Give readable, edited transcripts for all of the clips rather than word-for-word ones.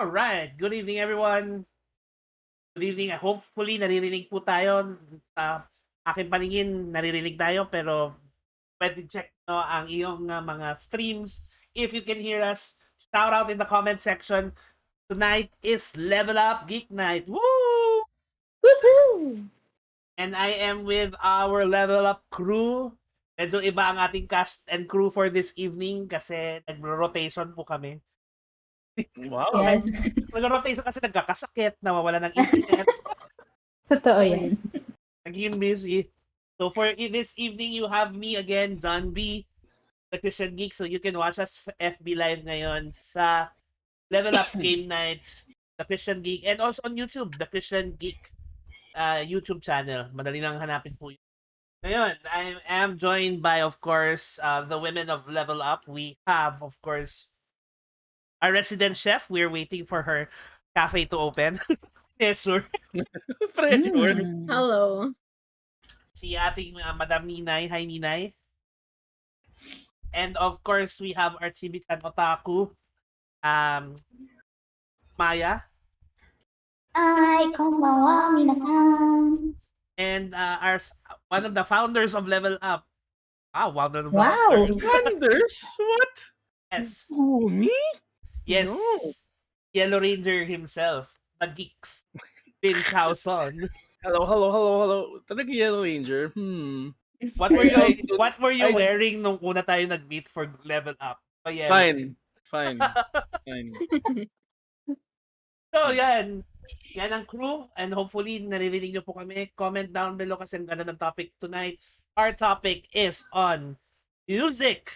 All right. Good evening, everyone. Good evening. Hopefully, naririnig po tayo. Sa aking paningin, naririnig tayo. Pero pwede check ang iyong mga streams. If you can hear us, shout out in the comment section. Tonight is Level Up Geek Night. Woo! Woohoo! And I am with our Level Up crew. Medyo iba ang ating cast and crew for this evening kasi nagro-rotation po kami. Wow. Yes. Nag-rotation kasi nagkakasakit, nawawala ng internet. Totoo yan. Naging busy. So for this evening, you have me again, John B, the Christian Geek. So you can watch us FB Live ngayon sa Level Up Game Nights, the Christian Geek, and also on YouTube, the Christian Geek YouTube channel. Madali lang hanapin po yun. Ngayon, I am joined by, of course, the women of Level Up. We have, of course, our resident chef. We're waiting for her cafe to open. Yes, sir. Pressure. Hello. Si ating Madam Ninay. Hi, Ninay. And of course, we have our Chibi-chan Otaku, Maya. Hi, konbanwa, minasan. And one of the founders of Level Up. One of the Wow. founders. Wonders? What? Yes. Oh, me? Yes. No. Yellow Ranger himself. The Geeks. Vince Howson. Hello. Talaga Yellow Ranger. What were you I- wearing nung una tayo nag-meet for Level Up? Oh, yeah. Fine. So, yan. Yan ang crew. And hopefully, naririnig nyo po kami. Comment down below kasi ang ganda ng topic tonight. Our topic is on music.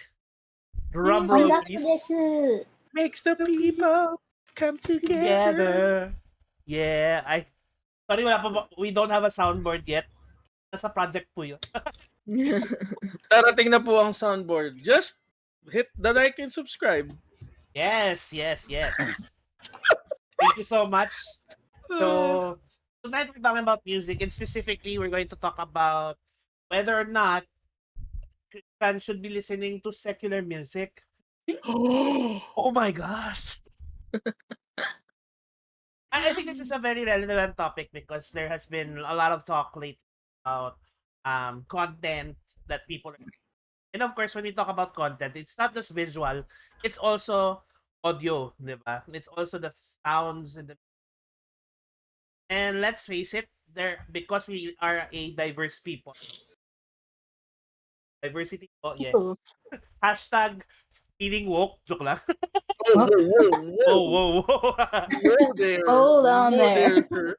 Drum roll, please. です。 Makes the people come together. Yeah. Sorry, we don't have a soundboard yet. Nasa project po yun. Darating na po ang soundboard. Just hit the like and subscribe. Yes. Thank you so much. So, tonight we're talking about music, and specifically, we're going to talk about whether or not Christians should be listening to secular music. Oh my gosh! I think this is a very relevant topic because there has been a lot of talk lately about content that people are. And of course, when we talk about content, it's not just visual, it's also audio, diba? It's also the sounds and let's face it, because we are a diverse people. Diversity po, yes. Hashtag feeling woke. Joke lang. Whoa. Whoa there. Hold on Whoa there. sir.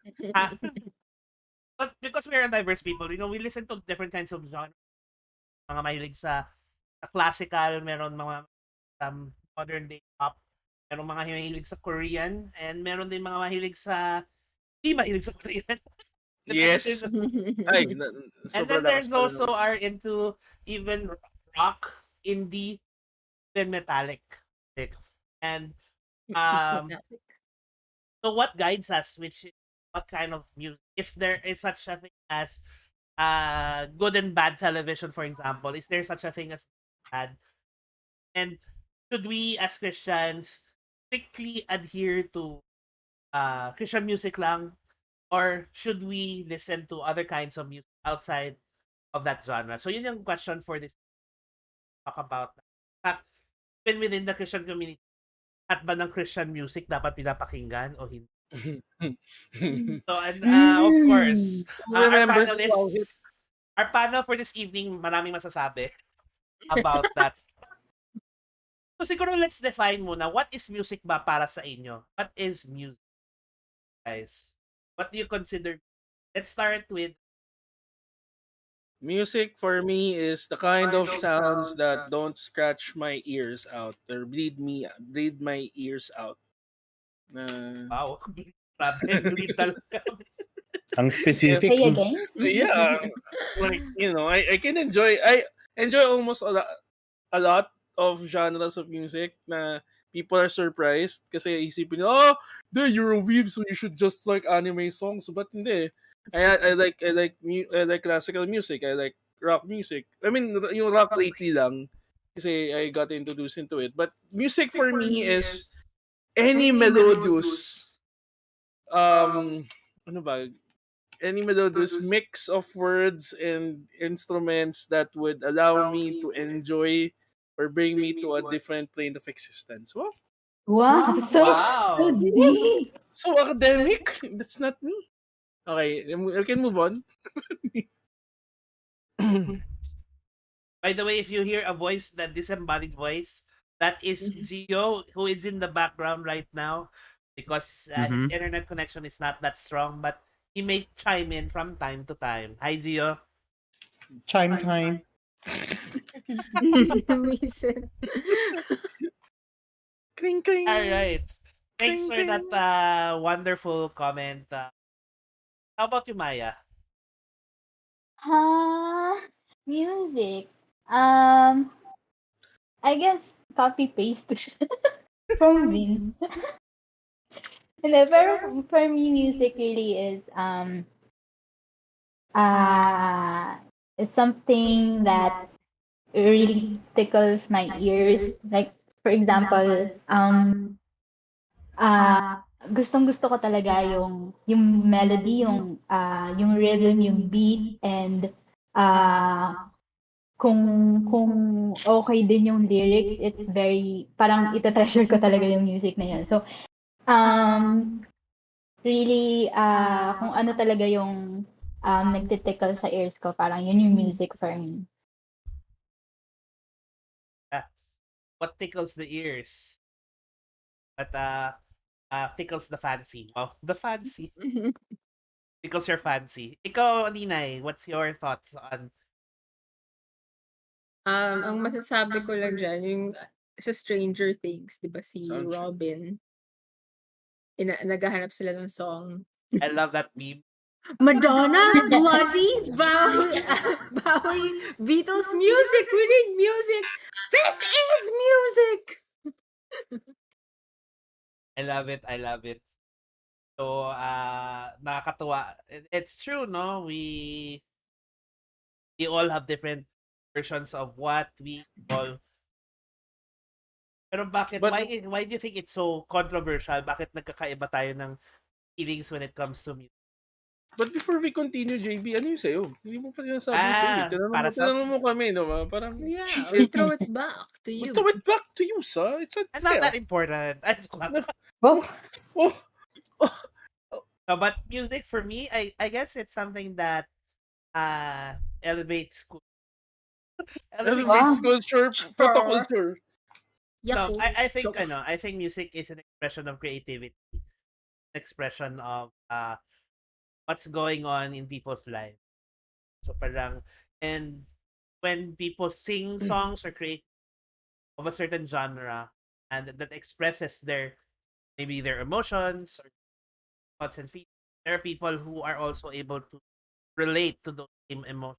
But because we're a diverse people, we listen to different kinds of genres. Mga mahilig sa classical, meron mga modern day pop, meron mga mahilig sa Korean, and meron din mga mahilig sa hindi mahilig sa Korean. Yes. Ay, And then there's also are into even rock, indie, then metallic. And so what guides us, what kind of music, if there is such a thing as good and bad television, for example, is there such a thing as bad? And should we as Christians strictly adhere to Christian music lang, or should we listen to other kinds of music outside of that genre? So yun yung question for this talk about. Even within the Christian community, at ba ng Christian music dapat pinapakinggan o hindi? So, and of course, our panel for this evening, maraming masasabi about that. So siguro let's define muna, what is music ba para sa inyo? What is music, guys? What do you consider? Let's start with music for me is the kind of sounds that don't scratch my ears out or bleed my ears out. wow. Grabe, talaga. Ang specific. Say again. Yeah, like I can enjoy. I enjoy almost a lot of genres of music na people are surprised kasi isipin nila, you're a weeb so you should just like anime songs, but hindi. I like classical music. I like rock music. I mean, yung rock lately lang kasi I got introduced into it. But music for me is any melodious ano ba? Any melodious mix of words and instruments that would allow me to enjoy or bring me to a different plane of existence. Well, Wow, so Wow. deep. so academic. That's not me. Okay, we can move on. By the way, if you hear a voice, that disembodied voice, that is Gio, who is in the background right now, because his Mm-hmm. internet connection is not that strong, but he may chime in from time to time. Hi, Gio. Chime time. Reason. Kring kring. All right. Thanks Kring for that kring. wonderful comment. How about you, Maya? Music. I guess copy paste from Vin. Hindi, pero for me, music really is it's something that really tickles my ears. Like for example, ah gustong-gusto ko talaga yung melody, yung rhythm, yung beat, and ah kung okay din yung lyrics, it's very parang ita-treasure ko talaga yung music na yun. So, really, kung ano talaga yung nagtitickle sa ears ko, parang yun yung music for me. Ah, what tickles the ears, but tickles the fancy. Wow, the fancy tickles your fancy. Ikaw, Ninay, what's your thoughts on Ang masasabi ko lang diyan yung sa Stranger Things, 'di ba si Sound true. Robin, naghahanap sila ng song. I love that meme. Madonna, Bloody, Bowie, Beatles music, we need music. This is music. I love it. I love it. So, nakakatuwa. It's true, no? We all have different versions of what we all. Pero bakit? But Why do you think it's so controversial? Bakit nagkakaiba tayo ng feelings when it comes to music? but before we continue, JB, ano yung sa'yo? Hindi mo pa sinasabi yung sa'yo. Para sa Tinanong mo kami, no? Parang, Yeah, we throw it back to we you. throw it back to you, sir. It's It's not that unfair. important. I joke lang. Oh, Oh, No, but music for me, I guess it's something that elevates elevates elevates Wow. culture, proto culture. No, Yahoo. I think Joke. I think music is an expression of creativity, expression of what's going on in people's lives. So parang, and when people sing songs or create of a certain genre and that expresses maybe their emotions or thoughts and feelings, there are people who are also able to relate to those same emotions.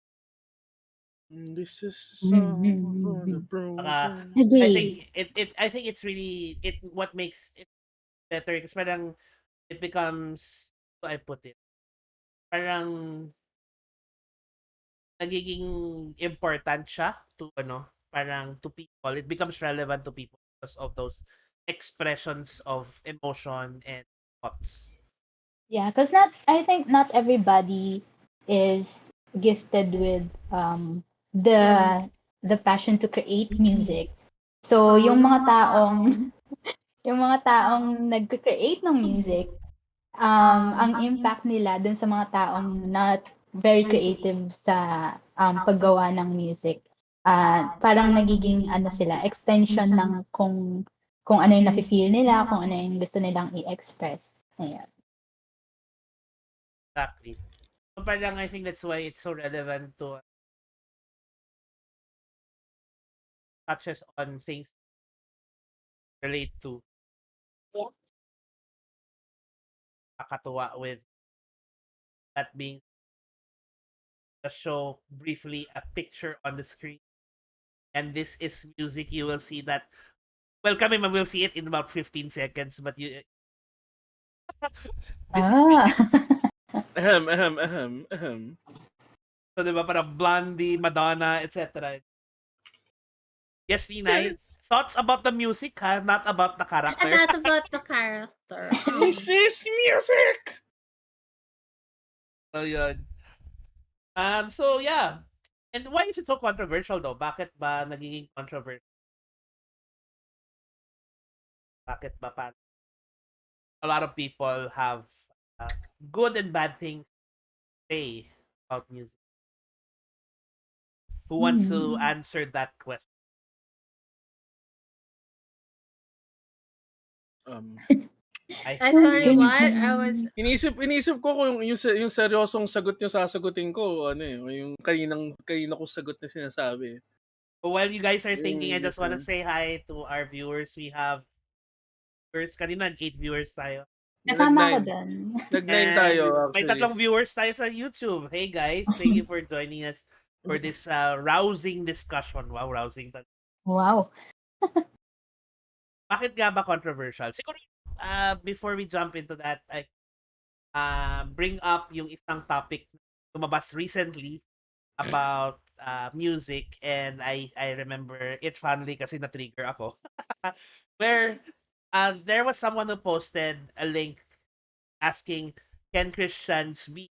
This is a song for the I broken. agree. think I think it's really what makes it better because parang it becomes, how do I put it, parang nagiging important siya to parang to people. It becomes relevant to people because of those expressions of emotion and thoughts. Yeah, because I think not everybody is gifted with the passion to create music. So yung mga taong nagcreate ng music, ang impact nila dun sa mga taong not very creative sa paggawa ng music. Parang nagiging ano sila, extension ng kung ano yung nafe-feel nila, kung ano yung gusto nilang i-express. Ayan. Exactly. So parang I think that's why it's so relevant to touches on things relate to. Yeah. Nakakatuwa with that being the show briefly a picture on the screen. And this is music. You will see that. Well, kami will see it in about 15 seconds, but this is music. Ahem. So, di ba, parang Blondie, Madonna, etc. Yes, Ninay? thoughts about the music, ha? Not about the And character. not about the character. This is music! So, yun. So, yeah. And why is it so controversial, though? Bakit ba nagiging controversial? Bakit ba a lot of people have uh, good and bad things to say about music? Who wants to answer that question? Ay, sorry, Think- what? I was... Inisip ko kung yung seryosong sagot yung sasagutin ko, ano yung kanina ko sagot na sinasabi. While you guys are thinking, I just want to Yung- say hi to our viewers. We have viewers, kanina 8 viewers tayo. Kasama ko Nag-9 dun. Nag-9 tayo, And may actually. 3 viewers tayo sa YouTube. Hey guys, thank you for joining us for this rousing discussion. Wow, rousing. Wow. Bakit nga ba controversial? Siguro, before we jump into that, I bring up yung isang topic na lumabas recently about music, and I remember it fondly kasi na-trigger ako. Where there was someone who posted a link asking, can Christians be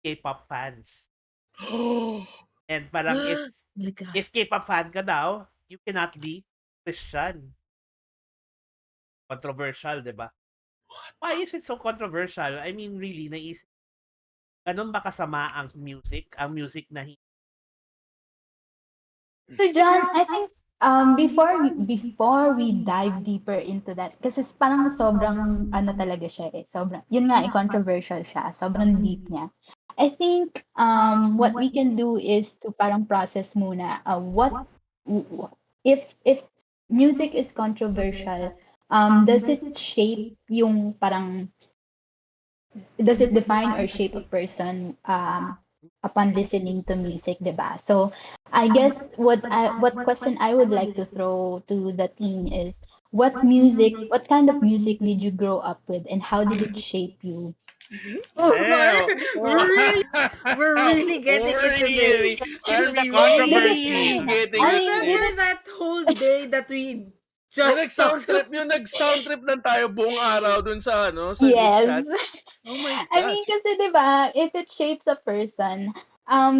K-pop fans? And parang if K-pop fan ka daw, you cannot be Christian. Controversial, di ba? Why is it so controversial? I mean, really, naisip, ganun ba kasama ang music? Ang music na So John, I think before we dive deeper into that, kasi parang sobrang ano talaga siya eh. Sobrang, yun nga controversial siya. Sobrang deep niya. I think what we can do is to parang process muna if music is controversial, does it shape yung parang does it define or shape a person upon listening to music, diba? So I guess what question I would like to throw to the team is what kind of music did you grow up with and how did it shape you? Oh, Wow. we're really getting into this. Into the Are we controversy. really getting I into mean, this? Remember that whole day that we Yung just talked about? nag-sound trip lang tayo buong araw dun sa sa group Yes. chat. Oh my I mean, gosh. kasi diba, if it shapes a person,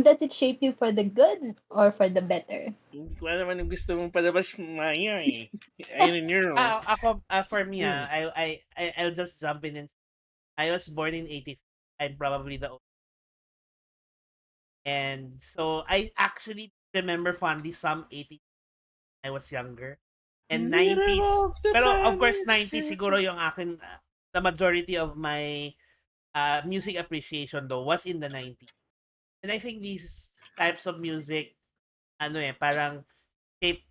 does it shape you for the good or for the better? Hindi ko alam anong gusto mong palabas, Maya eh. Ayun yun. Ako, for me, I'll just jump in and I was born in 85. I'm probably the oldest. And so I actually remember fondly some 80s when I was younger. And 90s. Pero of course, 90s siguro yung akin, the majority of my music appreciation though was in the 90s. And I think these types of music, parang shape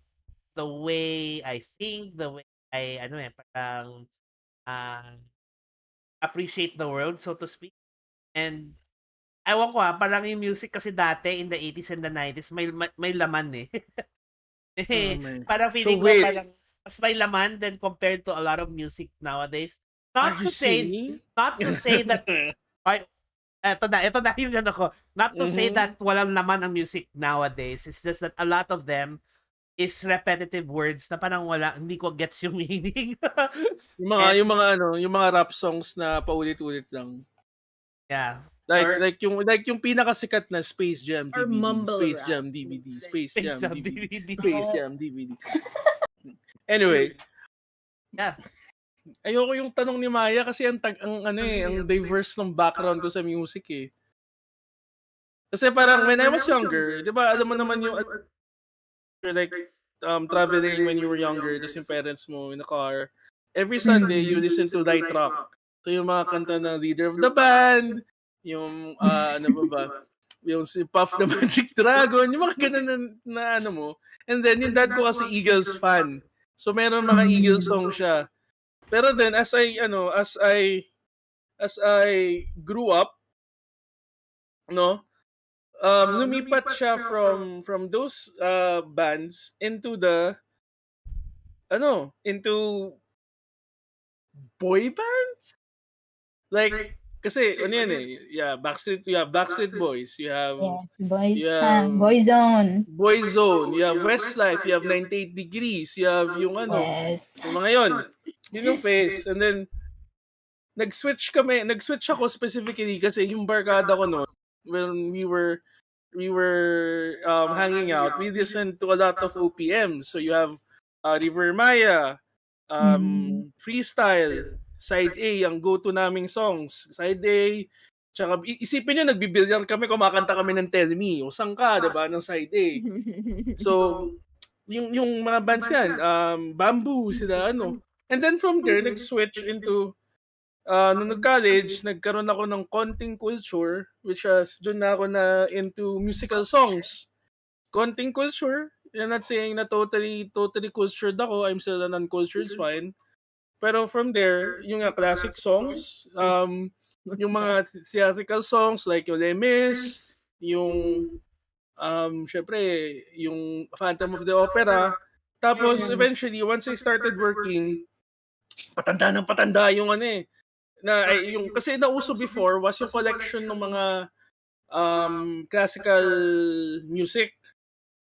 the way I think, the way I, parang uh, appreciate the world, so to speak. And ewan ko parang yung music kasi dati in the 80s and the 90s may laman eh. Oh, man. Parang So feeling ko wait. parang mas may laman than compared to a lot of music nowadays. Are you singing? Not to say that ay, ito na yun ako. Not to say that walang laman ang music nowadays. It's just that a lot of them is repetitive words na parang hindi ko gets yung meaning. yung mga rap songs na paulit-ulit lang. Yeah. Like yung pinakasikat na Space Jam Or DVD, mumble Space rap. Jam DVD, Space Jam DVD, DVD. Space Jam DVD. Anyway, Yeah. ayoko yung tanong ni Maya kasi ang diverse ng background ko sa music eh. Kasi parang when I was younger, 'di ba, alam mo naman yung like traveling when you were younger, tapos yung parents mo in a car. Every Sunday you listen to light rock. So yung mga kanta ng Leader of the Band, yung ano ba, yung si Puff the Magic Dragon, yung mga ganun na ano mo. And then yung dad ko kasi Eagles fan. So meron mga Eagles song siya. Pero then as I grew up, no, lumipat siya from those bands into into boy bands. Like Kasi ano yan eh, you have Backstreet Boys, you have Yes, you have Boyzone. Boyzone, you have Westlife, you have 98 Degrees, you have yung Yes. yung mga yon. Yun yung phase. And then nag-switch ako specifically kasi yung barkada ko noon when we were hanging out, we listened to a lot of OPM. So you have River Maya, Freestyle, Side A, ang go-to naming songs. Side A, tsaka isipin nyo, nagbibilyar kami, kumakanta kami ng Tell Me, o Sangka, diba, ng Side A. So, yung mga bands yan, Bamboo, sila And then from there, nag-switch into nung nag-college, nagkaroon ako ng konting culture, which was, dun na ako na into musical songs. Konting culture, I'm not saying na totally cultured ako, I'm still a non-cultured swine. Pero from there, yung classic songs, yung mga theatrical songs like yung Les Mis, yung, syempre, yung Phantom of the Opera. Tapos, eventually, once I started working, patanda yung yung kasi nauso before was yung collection ng mga classical music.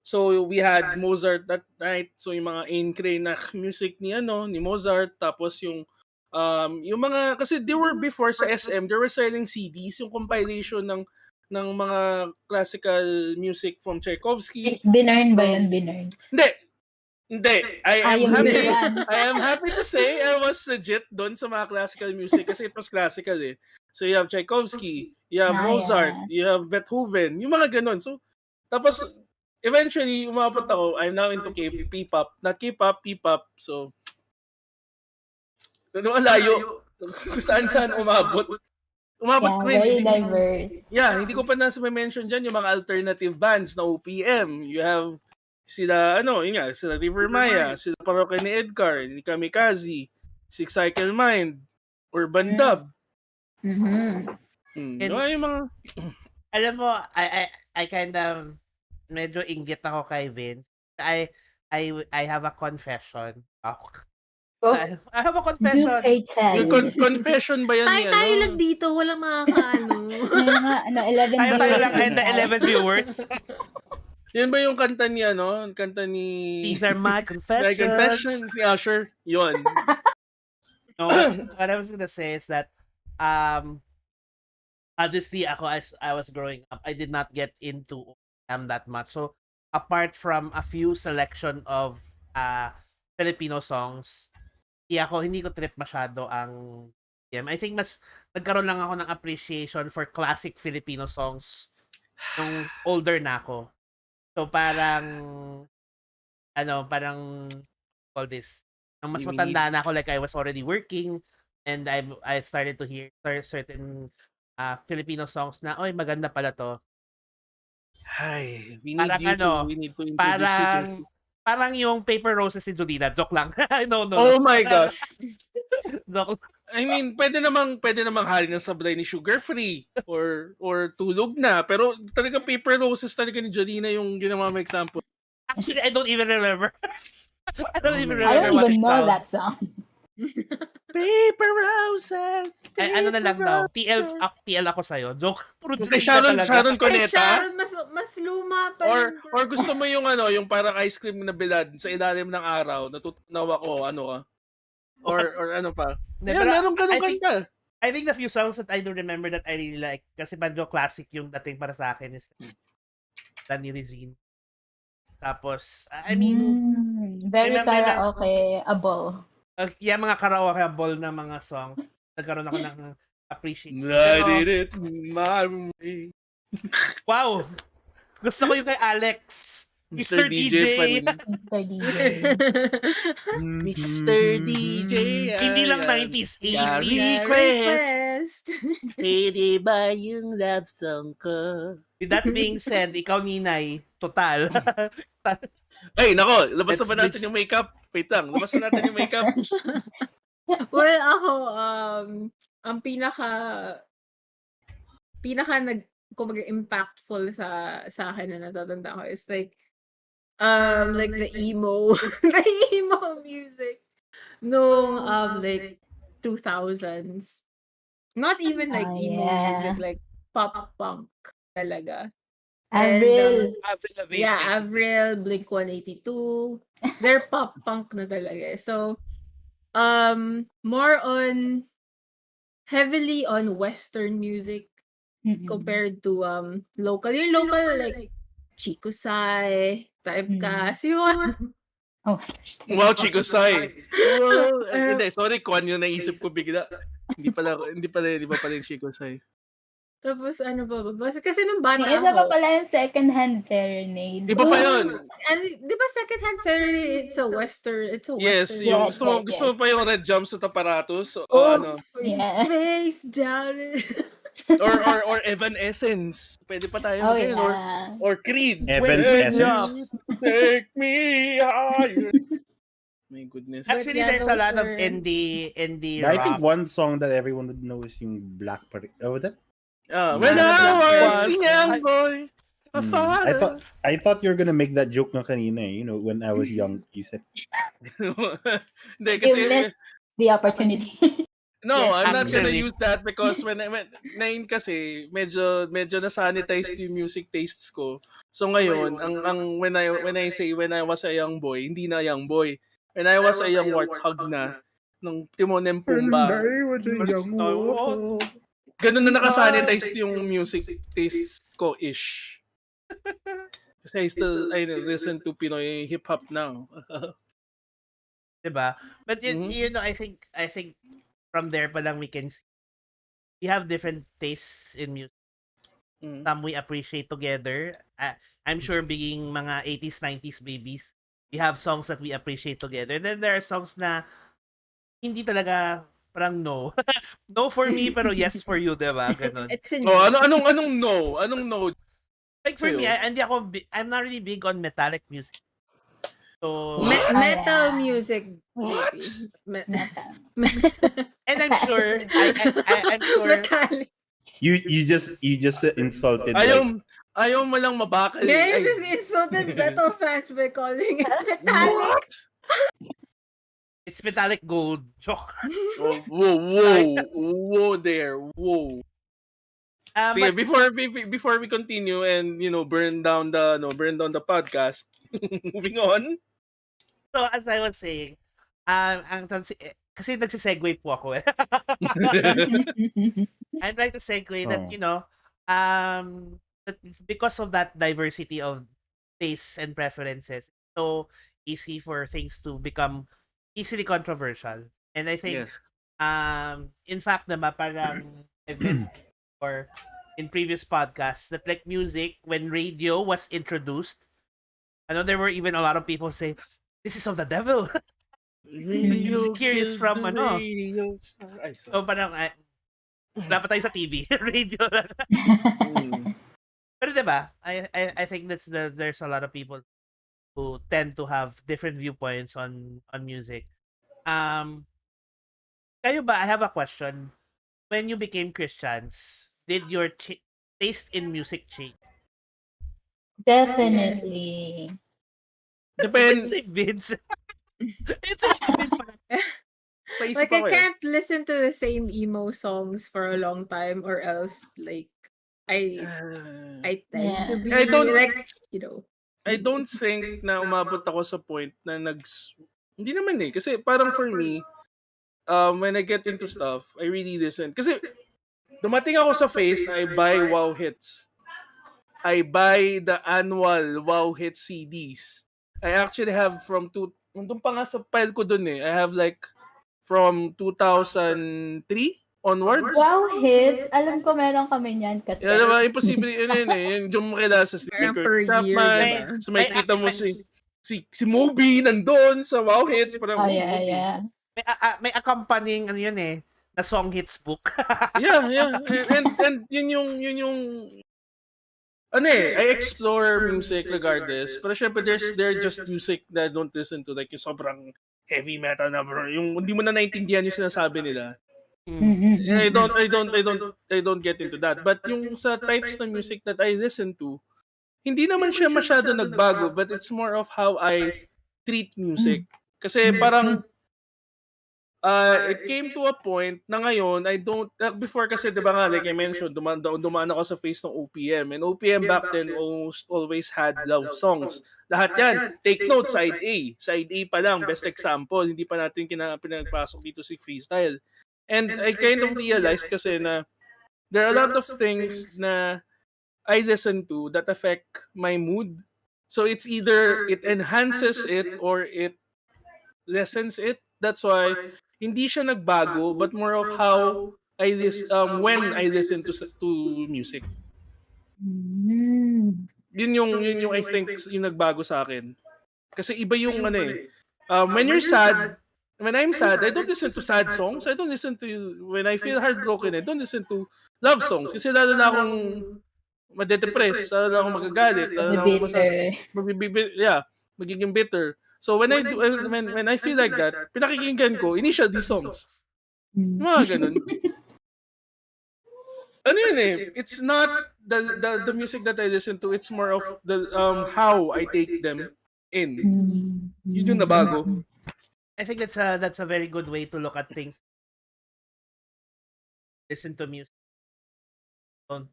So we had Mozart that night. So yung mga Ain Crane na music ni Mozart, tapos yung mga kasi they were before sa SM, they were selling CDs, yung compilation ng mga classical music from Tchaikovsky. Binurn ba yun? Binurn? Hindi. I am happy to say I was legit doon sa mga classical music kasi it was classical eh. So you have Tchaikovsky, you have Mozart, you have Beethoven, yung mga ganun. So tapos eventually umabot ako, I'm now into P-pop, not K-pop, P-pop. So layo kung saan umabot. Very diverse. Hindi ko pa mention dyan yung mga alternative bands na OPM. You have sila sila River Maya, sila Parokya ni Edgar, ni Kamikaze, Six Cycle Mind, Urban Dub. Yung mga alam mo, I kind of medyo inggit ako kay Vince. I have a confession. I have a confession. Yung confession ba yan? Tayo lang dito, walang makakaano. 11 tayo lang and the 11 viewers. Yan ba yung kanta ni These are my confessions. My confessions, si Usher. Yun. No, what I was gonna say is that obviously ako as I was growing up, I did not get into that much. So apart from a few selection of Filipino songs, hindi ko trip masyado ang I think mas nagkaroon lang ako ng appreciation for classic Filipino songs nung older na ako. So parang call this. Nung mas matanda na ako, like I was already working and I started to hear certain Filipino songs na, oy, maganda pala to. Hi, we need to introduce you to... Parang yung Paper Roses si Julina. Joke lang. No. Oh my gosh. Joke. I mean, pwede namang hari ng sablay ni Sugar Free or Tulog Na. Pero talaga Paper Roses talaga ni Jolina yung ginawa mo example. Actually, I don't even remember. I don't even know that song. Paper Roses. Ano na lang daw. TL ako sa'yo. Joke. Puro Sharon Cuneta. Sharon, mas luma pa or gusto mo yung yung parang ice cream na bilad sa ilalim ng araw. Natutunaw ako, ka? Or ano pa? Meron ka nung kanta. I think the few songs that I do remember that I really like, kasi medyo classic yung dating para sa akin is Danny Regine. Tapos, I mean... very karaoke-able. Mga karaoke-able na mga songs. Nagkaroon ako ng appreciation. I did it my way. Wow! Gusto ko yung kay Alex. Mr. DJ. Mr. DJ. Hindi lang 90s, 80s. Request. Pwede ba yung love song ko? With that being said, ikaw, Ninay, total. Ay, nako, labas na ba natin yung makeup? Wait lang, labas na natin yung makeup. Well, ako, ang kumbaga impactful sa akin na natatanda ko is like the emo music nung like 2000s. Not even like emo music, yeah. like pop punk talaga. And Avril. Avril Lavigne, yeah, basically. Avril, Blink-182, they're pop punk na talaga. So, more on heavily on Western music Mm-mm. compared to local. Yung local like Chico Sai, Typecast, yung mga Oh my gosh. Wow, Chico Sai. Well, uh, hindi, sorry, Kwan yung naisip ko bigla. Hindi pa pala yung Chico Sai. tapos ano ba? Kasi nung bata May isa pa ako, pala yung Second Hand Serenade. Iba pa yun. and di ba Secondhand Serenade, it's a Yes, western yung Yes, gusto mo, yes, gusto yes. mo pa yung Red Jumpsuit Apparatus o Oh, ano, Yes. face down. or Evanescence. Pwede pa tayo Oh, mag-ganyan, yeah. or Creed. Evans When Essence. you take me higher. My goodness. But Actually, yeah, there's a those lot of were indie I think rock. one song that everyone would know is yung Black Parade. Oh, that? When the I was Blackbirds. a young boy, a Hmm. father. I thought you were gonna make that joke ng kanina eh. You know, when I was young, you said. Hindi, You kasi, missed the opportunity. no, Yes, I'm not gonna actually. use that because when ngayon kasi medyo na-sanitize yung music tastes ko. So ngayon, ang when I say when I was a young boy, hindi na young boy. When I was a young warthog na nung Timon and Pumbaa. was a young Oh, Ganun na nakasanitize yung music tastes ko ish. Kasi I listen to Pinoy hip hop now. diba? But Mhm. you know, I think from there pa lang we can see we have different tastes in music. Mm. Some we appreciate together. I'm sure being mga 80s, 90s babies, we have songs that we appreciate together. Then there are songs na hindi talaga parang no. No for me pero yes for you, diba? Ganun. it's a Oh, no. anong no? Anong no Like for me, sa'yo? I'm not really big on metallic music. So What? Metal yeah. music, What? JP. Metal. and I'm sure I'm sure Metallic. You just insulted like Ayaw mo lang mabakal. Yeah, you Ay, just insulted metal fans by calling it metallic. what? it's metallic gold. Joke. Oh, whoa there, whoa. Sige, But before we continue and burn down the podcast. Moving on. so as I was saying, kasi nagsisegue po ako eh. I'm trying to segue that, oh. that because of that diversity of tastes and preferences, it's so easy for things to become easily controversial. And I think, Yes. in fact, naman, parang I've mentioned or in previous podcasts that like music, when radio was introduced, I know there were even a lot of people say, this is of the devil. Radio Music here is killed from the radio star. Ay, sorry. So parang, wala pa tayo sa TV. Radio lang. Mm. Pero diba, I think there's a lot of people who tend to have different viewpoints on music. Kayo ba, I have a question. When you became Christians, did your taste in music change? Definitely. Depend. Si Vince. It's si Vince pala. Paisip Like I ako eh. can't listen to the same emo songs for a long time, or else like I tend to be I don't- like I don't think na umabot ako sa point na hindi naman eh. Kasi parang for me, when I get into stuff, I really listen. Kasi dumating ako sa phase na I buy Wow Hits. I buy the annual Wow Hits CDs. I actually have nandun pa nga sa file ko dun eh. I have like from 2003 onwards. Wow hits. Alam ko meron kami niyan kasi. Yeah, diba? Imposible yun eh. Yung makilala sa parang Kurt per year, Chapman. diba? So may kita mo si Moby nandun sa Wow Hits. Parang, Oh, yeah, yeah. May accompanying ano yun eh, na song hits book. yeah. And yun yung I explore music regardless. Pero syempre, there are just music that I don't listen to. Like yung sobrang heavy metal na bro. Yung hindi mo na naintindihan yung sinasabi nila. I don't get into that. But yung sa types ng music that I listen to, hindi naman siya masyado nagbago, but it's more of how I treat music. Kasi parang it came to a point na ngayon, I don't, before kasi, di ba nga, like I mentioned, dumaan ako sa phase ng OPM. And OPM back then always had love songs. Lahat yan. Take note, side A. Side A pa lang, best example. Hindi pa natin pinagpasok dito si freestyle. And I kind of realized kasi na there are a lot of things na I listen to that affect my mood. So it's either it enhances it or it lessens it. That's why hindi siya nagbago but more of how when I listen to music. Mm. Yun yung I think yung nagbago sa akin. Kasi iba yung when I'm sad, I don't listen to sad songs. I don't listen to when I feel heartbroken, I don't listen to love songs kasi lalo na akong madedepress, lalo na akong magagalit, lalo na akong magiging bitter. So when I feel like that, pinakikinggan ko initial D songs. Mga ganun. Ano yun eh? It's not the music that I listen to, it's more of the how I take them in. Yun yung nabago. I think that's a very good way to look at things. Listen to music. Don't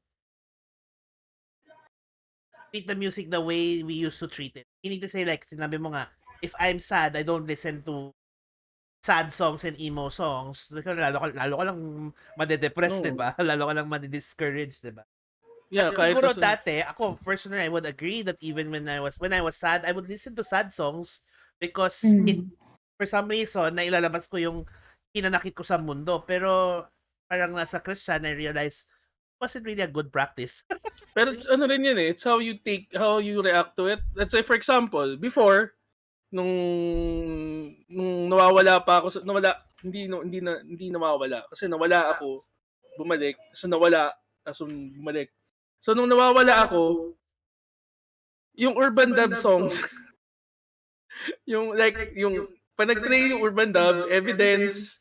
treat the music the way we used to treat it. Meaning to say, like, sinabi mo nga, if I'm sad, I don't listen to sad songs and emo songs. Lalo ka lang madedepress, No. diba? Lalo ka lang madidiscourage, diba? Yeah, kahit Siguro kasi- dati, ako personally, I would agree that even when I was sad, I would listen to sad songs because for some reason, nailalabas ko yung hinanakit ko sa mundo. Pero parang nasa Christian, I realized it wasn't really a good practice. Pero ano rin yun eh, it's how you react to it. Let's say for example, before nung nawawala pa ako hindi nawawala kasi nawala ako, bumalik, so nawala, so bumalik. So nung nawawala ako, yung urban dub songs yung pag nag-play yung urban dub, Evidence,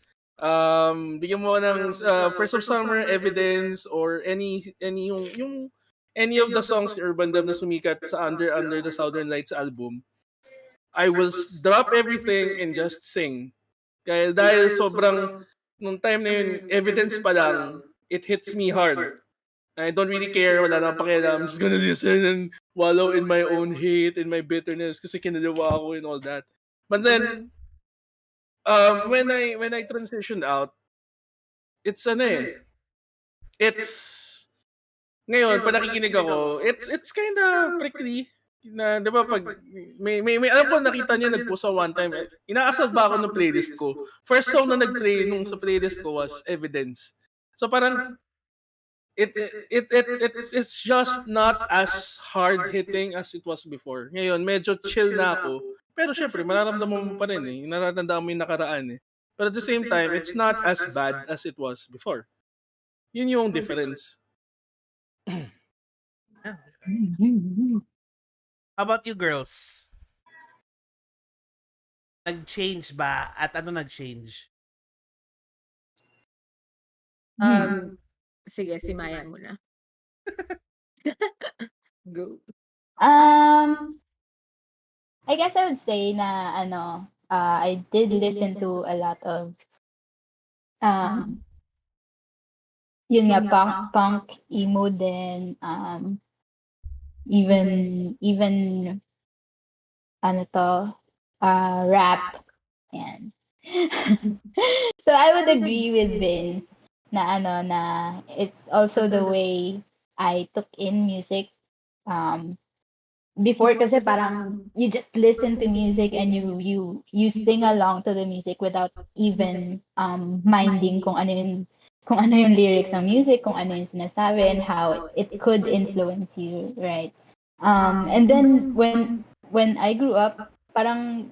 bigyan mo ng First of Summer, Evidence, or any of the songs ni urban dub na sumikat sa Under the Southern Lights album, I will drop everything and just sing. Dahil sobrang, nung time na yun, Evidence pa lang, it hits me hard. I don't really care, wala na pakialam. I'm just gonna listen and wallow in my own hate, in my bitterness, kasi kinalawa ako and all that. But then, when I transitioned out, it's ngayon, pag nakikinig ako, it's kinda prickly. Na, di ba, pag, may alam ko, nakita niya, nag-post one time, inaasal ba ako ng playlist ko? First song na nag-play nung sa playlist ko was Evidence. So parang, it's just not as hard-hitting as it was before. Ngayon, medyo chill na ako. Pero syempre, mararamdaman mo pa rin eh. Natatandaan mo yung nakaraan eh. But at the same time, it's not as bad as it was before. Yun yung difference. How about you girls? Nag-change ba? At ano nag-change? Sige, si Maya muna. Go. I guess I would say na I did listen to a lot of yun nga punk emo din even rap yan. So I would agree with Vince na na it's also the way I took in music. Before kasi parang you just listen to music and you sing along to the music without even minding kung ano yung lyrics ng music, kung ano yung sinasabi and how it could influence you, right? And then when I grew up, parang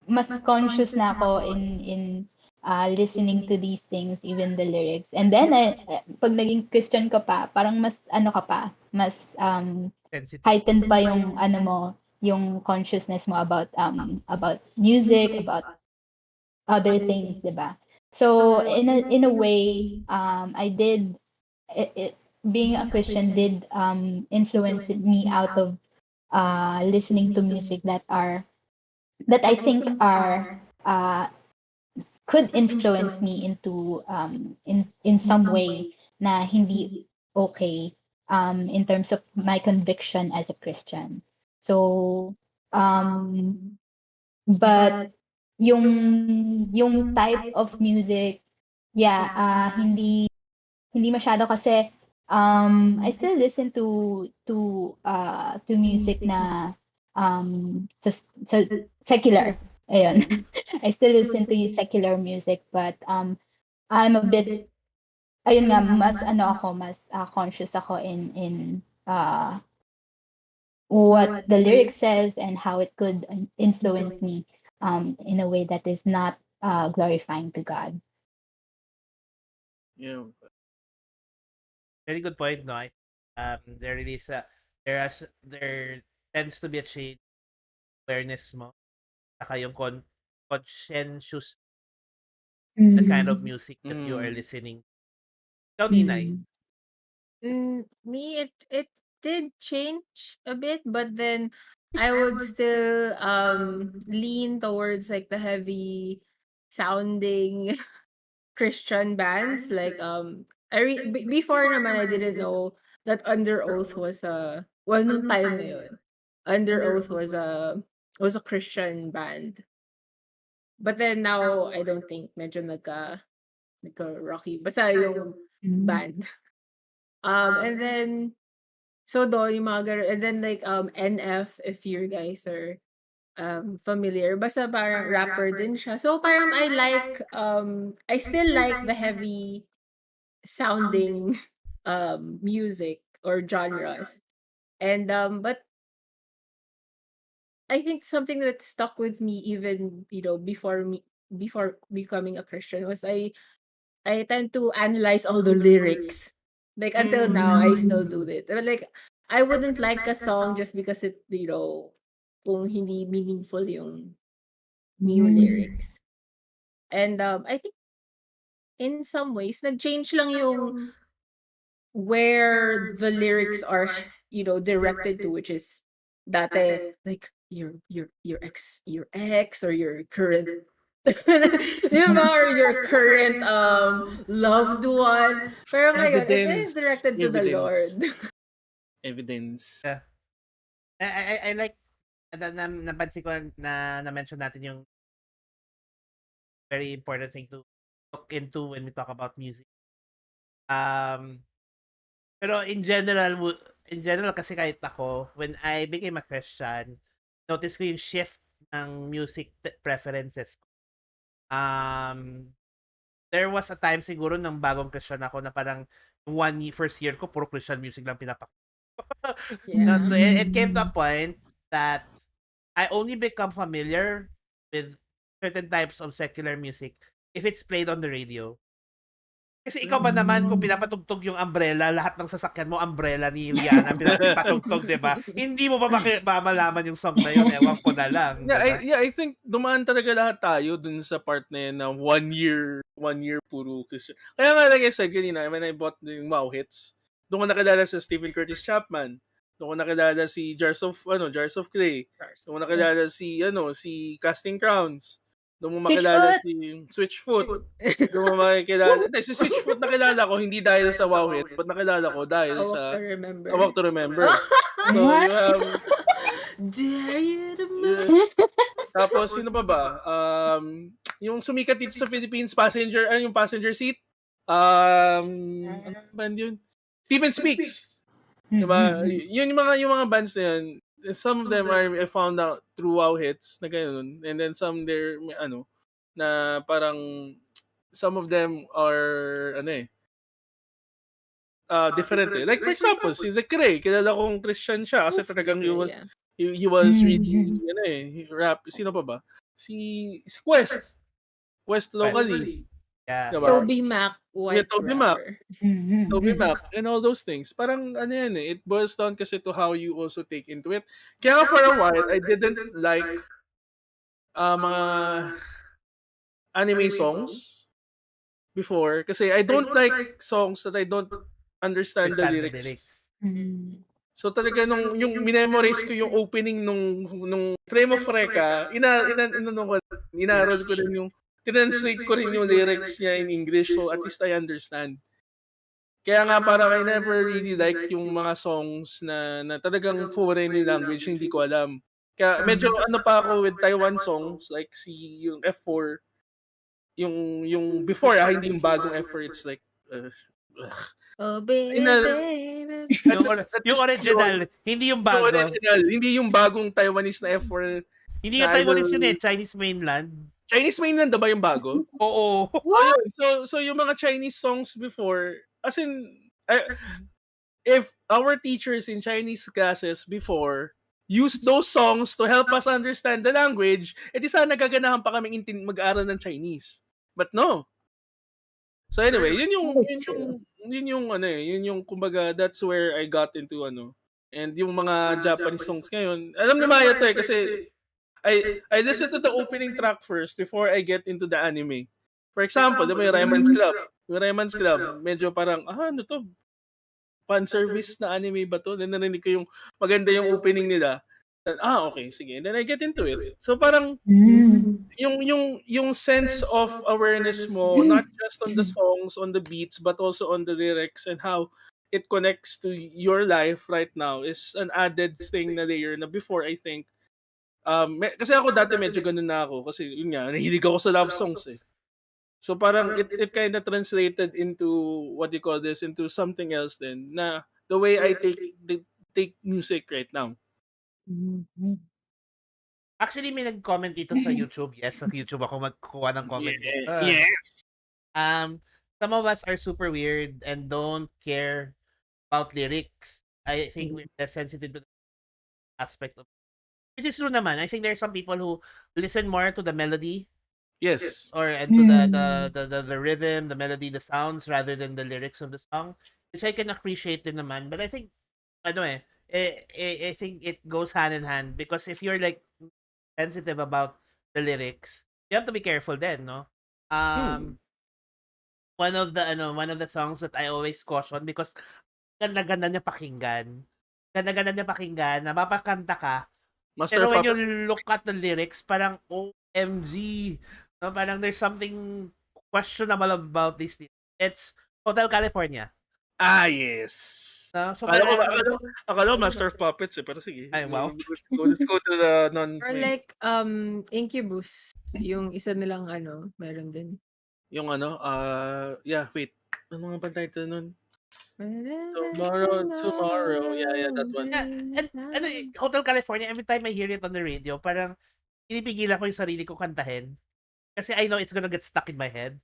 mas conscious na ako in listening to these things, even the lyrics. And then pag naging Christian ka pa, parang mas mas Sensitive. heightened pa yung yung consciousness mo about music, about other things, diba? So in a way, I did being a Christian did influence me out of listening to music that I think are could influence me into in some way na hindi okay in terms of my conviction as a Christian. So but yung type of music, yeah, hindi masyado kasi I still listen to music na sa secular. Ayun. I still listen to secular music, but I'm a bit, ayun nga, mas ano ako, mas conscious ako in what the lyric says and how it could influence me in a way that is not glorifying to God. Yeah. Very good point, no? There really is there tends to be a change awareness mo, saka yung conscientious the kind of music that you are listening. Ikaw, Ninay. Me, it did change a bit, but then I would still lean towards like the heavy sounding Christian bands. Like before naman I didn't know that Under Oath was a, well, nung time na yun, Under Oath was a Christian band. But then now I don't think, medyo nagka rocky basta yung band. And then so do yung mga and then like NF, if you guys are familiar, basta parang rapper din siya. So parang I still like the heavy sounding music or genres. And but I think something that stuck with me even, before becoming a Christian was I tend to analyze all the lyrics. Like until now I still do it. But like I wouldn't like a song just because it, kung hindi meaningful yung lyrics. And I think in some ways nag-change lang yung where the lyrics are, directed to, which is dati like your ex or your current or your current loved one. Pero ngayon it is directed to the Lord. Evidence. Yeah. I like napansin ko na mention natin yung very important thing to look into when we talk about music. Pero in general kasi kahit ako, when I became a Christian, notice ko yung shift ng music preferences ko. There was a time siguro nang bagong Christian ako na parang first year ko puro Christian music lang Yeah. It came to a point that I only become familiar with certain types of secular music if it's played on the radio. Kasi ikaw ba naman kung pinapatugtog yung umbrella, lahat ng sasakyan mo umbrella ni Rihanna pinapatugtog, 'di ba? Hindi mo ba malaman yung song na yun? Ewan ko na lang, 'di ba? I think dumaan talaga lahat tayo dun sa part na yun na 1 year puro Christian. Kaya nga, like I said kanina, when I bought the Wow Hits, doon ko nakilala si Stephen Curtis Chapman. Doon ko nakilala si Jars of Clay. Doon ko nakilala si Casting Crowns. Doon mo makilala si Switchfoot. Doon mo makilala. Si Switchfoot nakilala ko hindi dahil sa Wow Hit, but nakilala ko dahil sa A Walk to Remember. So you have Dare you remember? Tapos sino pa ba? Yung sumikat dito sa Philippines, yung passenger seat. Ano band yun? Stephen Speaks. Diba? Yun yung mga bands na yun. Some of them I found out through Wow Hits na gano'n. And then some there, na parang some of them are, different eh. Like for example, si The Cray, kilala kong Christian siya kasi talagang he was really, rap. Sino pa ba? Si Quest locally. Yeah. Diba? Toby Mac, white Toby Mac. rapper. Toby Mac, and all those things. Parang it boils down kasi to how you also take into it. Kaya for a while, I didn't like mga anime songs before kasi I don't like songs that I don't understand the lyrics. So talaga yung minemorize ko yung opening nung Frame of Reka, inarol ko rin yung tinranslate ko rin yung lyrics niya in English, so at least I understand. Kaya nga parang I never really liked yung mga songs na talagang foreign yung language, hindi ko alam. Kaya medyo ano pa ako with Taiwan songs, like yung F4, yung before, hindi yung bagong F4, it's like, ugh. Oh, baby, Ina- baby. Yung original, hindi yung Yung bago. original, hindi yung bagong Taiwanese na F4 Hindi nga na Taiwanese yun idol. Chinese mainland. Chinese mainland ba yung bago? Oo. Oh, yun. So yung mga Chinese songs before, as in, if our teachers in Chinese classes before used those songs to help us understand the language, edi sana nagaganahan pa kaming mag-aaral ng Chinese. But no. So anyway, yun yung kumbaga that's where I got into and yung mga Japanese songs ngayon. Alam ni Maya to kasi I listen to the opening track first before I get into the anime. For example, diba yung Rayman's Club? Yung Rayman's Club, medyo parang, ano to? Fan service na anime ba to? Then narinig ko yung maganda yung opening nila. Then, okay, sige. And then I get into it. So parang, yung sense of awareness mo, not just on the songs, on the beats, but also on the lyrics and how it connects to your life right now is an added thing na layer na before I think kasi ako dati medyo ganun na ako kasi yun nga nahilig ako sa love songs eh. So parang it kind of translated into what you call this into something else then na the way I take music right now. Actually, may nag-comment dito sa YouTube. Yes, sa YouTube ako magkukuha ng comment. Yes. Some of us are super weird and don't care about lyrics. I think we're less sensitive to the aspect of, which is true naman. I think there are some people who listen more to the melody. Yes. Or and to the rhythm, the melody, the sounds rather than the lyrics of the song, which I can appreciate din naman. But I think I think it goes hand in hand because if you're like sensitive about the lyrics, you have to be careful then, no? One of the songs that I always caution because ganda-ganda niya pakinggan. Ganda-ganda niya pakinggan, napapakanta ka. Master Pero when you Puppet. look at the lyrics, parang OMG. No, parang there's something questionable about this. It's Hotel California. Yes. No? So akala ko Master of Puppets eh, pero sige. Ay, wow. Let's go to the non. Or like, Incubus, yung isa nilang meron din. Yung wait. Ano nga ba title nun? Tomorrow. Yeah, that one. And Hotel California, every time I hear it on the radio, parang pinipigilan ko yung sarili ko kantahin. Kasi I know it's gonna get stuck in my head.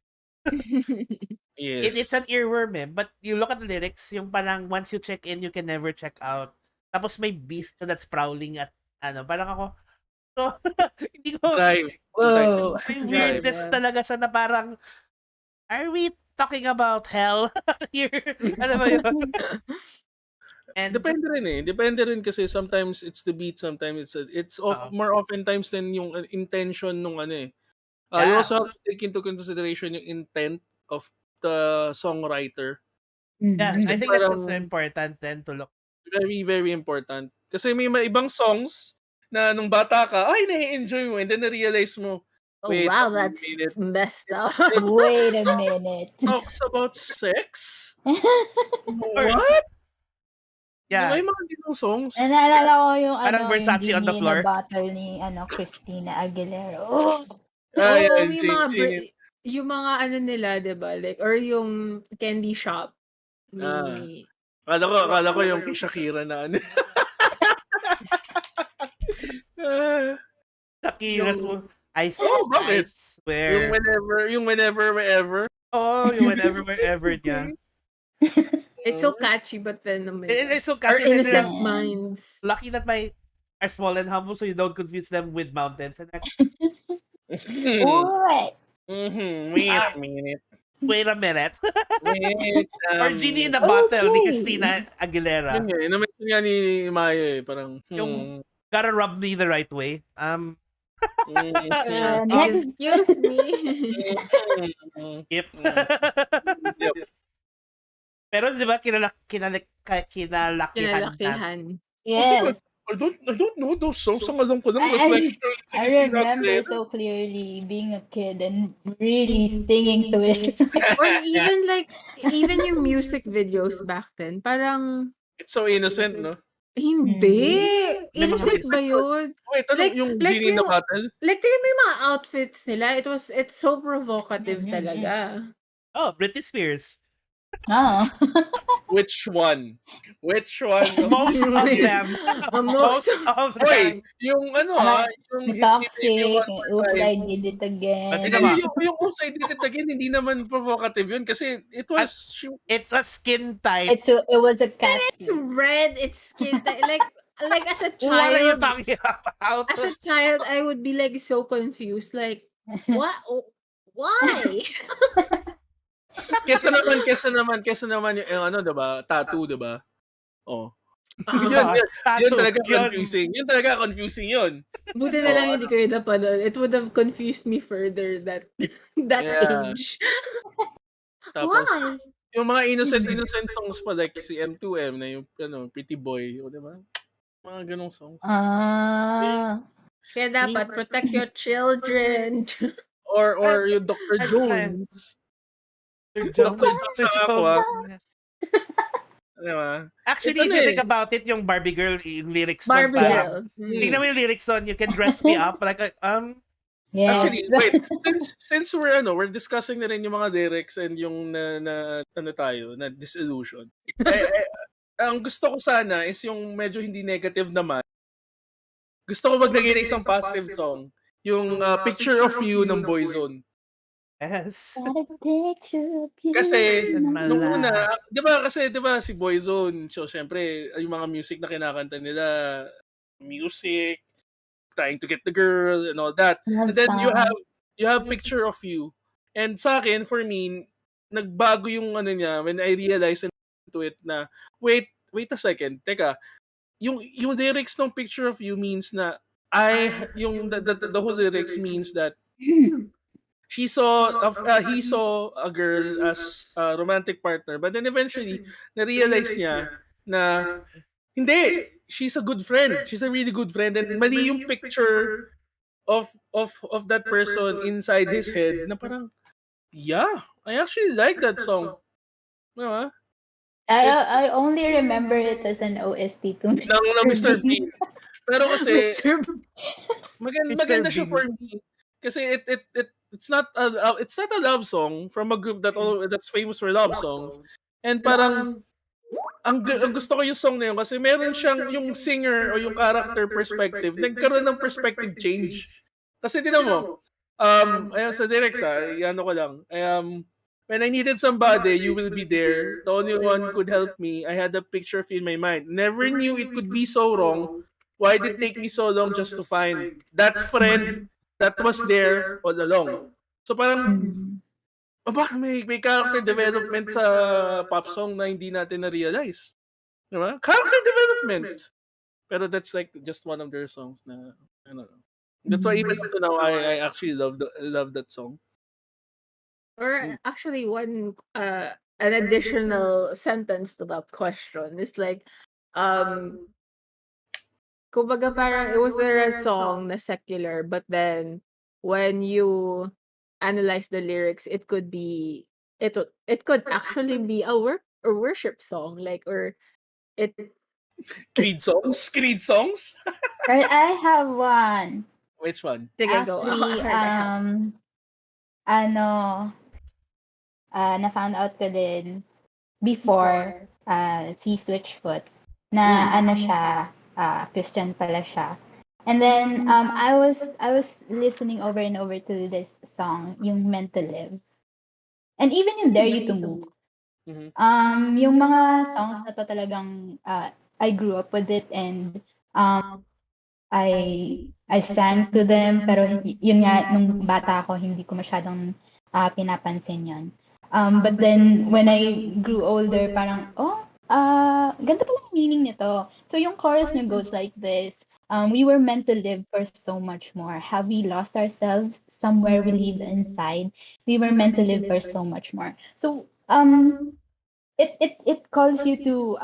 Yes. It's an earworm eh. But you look at the lyrics, yung parang once you check in, you can never check out. Tapos may beast that's prowling at parang ako. So, hindi ko. Drive. Whoa. May weirdness talaga siya na parang, are we talking about hell here? Alam mo yun? And Depende rin eh. Depende rin kasi sometimes it's the beat, sometimes it's more often times than yung intention nung eh. You also have to take into consideration yung intent of the songwriter. Yeah, I think that's also important then to look. Very, very important. Kasi may ibang songs na nung bata ka, nai-enjoy mo and then na-realize mo, wait, wow, that's messed up. Wait a minute. Talks about sex? What? Yeah. May mga ganung songs. Naalala ko yung Parang Versace on the floor. na battle ni Christina Aguilera. Yung mga nila, diba? Like, or yung candy shop ni... Akala ko yung Shakira na Shakira's I swear. Yung whenever, wherever. Oh, yung whenever, wherever niya. It's so catchy, but then... It's so catchy. Our innocent minds. Lucky that are small and humble so you don't confuse them with mountains. And What? Wait a minute. Wait a minute. Wait, or Genie in the Bottle ni Christina Aguilera. Yun nga, na-mention nga ni Maya parang... Yung gotta rub me the right way. Excuse me. Yep. Pero di ba kinalakihan. Yes. I don't know those songs. Ang alam ko lang Reflection Si I Christina remember Aguilera. so clearly being a kid and really singing to it. Or even yung music videos back then, parang It's so innocent, no? hindi. Mm. May mga Innocent ba music. yun? Wait, ano Like, yung like Genie in the yung, Bottle? like, tingnan mo yung mga outfits nila. It's so provocative Mm. talaga. Oh, Britney Spears. Oh. Which one? Which one? Most of them. Most Most of Hoy, them. yung ano yung May Hit Me Baby toxic, oops, I 1 more time. did it But again. tignan mo, Yung Upside Dated Again, hindi naman provocative yun kasi it At- was, it's a skin type. It was a cat It's suit. red, it's skin like as a What are you child, talking about? as a child, I would be like so confused. Like, what? Why? kesa naman yung ano, diba? Tattoo, diba? Oh. God, Yun tattoo. talaga Yun. confusing. Yun talaga confusing yun. Buti na lang hindi ko yun napanood. It would have confused me further that Yeah. age. Tapos, Why? yung mga innocent songs pa like si M2M na yung ano, Pretty Boy, o diba? Mga ganong songs. Kaya dapat protect your children. Or yung Dr. I'm Jones. Jones. Dr. Jones sa Aqua. Diba? Actually, if you think about it, yung Barbie Girl, yung lyrics nun, Barbie parang, Girl. tingnan mo yung lyrics nun, you can dress me up, like, Yes. Actually, wait, since we're discussing na rin yung mga lyrics and yung na ano tayo, na disillusion. Ang gusto ko sana is yung medyo hindi negative naman. Gusto ko maglagay ng isang positive song. Yung Picture of You ng Boyzone. yes. Kasi, Mala. nung una, di ba si Boyzone, so syempre, yung mga music na kinakanta nila, music, trying to get the girl, and all that. And then you have Picture of You. And sa akin, for me, nagbago yung ano niya when I realized into it na, wait a second, teka, yung lyrics ng Picture of You means na, the whole lyrics means that, he saw a girl as a romantic partner, but then eventually na-realize niya na hindi, she's a good friend. She's a really good friend, and mali yung picture of that person inside his head na parang, yeah, I actually like that song. Diba? I only remember it as an OST to Mr. Bean. Pero kasi Mr. maganda siya Bean. for me kasi it's not a love song from a group that's famous for love songs. And parang ang gusto ko yung song na yun kasi meron siyang yung singer o yung character perspective, nagkaroon ng perspective change. Kasi tinan mo, ayun sa lyrics ano ko lang, when I needed somebody, you will be there. The only one could help me. I had a picture of you in my mind. Never knew it could be so wrong. Why did it take me so long just to find that friend that was there all along? So parang, may character development sa pop song na hindi natin na-realize. Diba? Character development. Pero that's like just one of their songs na, I don't know. That's why even up to now, I actually love that song. Or actually an additional sentence to that question is like, kumbaga parang, was there a song na secular, but then when you analyze the lyrics, it could actually be a worship song, like, or it Creed songs? I have one. Which one? Sige, go. Actually, na found out ko din before si Switchfoot na siya, Christian pala siya. And then I was listening over and over to this song, yung Meant to Live. And even yung Dare You to Move. Yung mga songs na to talagang I grew up with it, and I sang to them, pero yun nga, nung bata ako, hindi ko masyadong pinapansin yun. But then, when I grew older, parang, ganito pala yung meaning nito. So yung chorus niya goes like this: we were meant to live for so much more. Have we lost ourselves? Somewhere we live inside. We were meant to live for so much more. So it calls you to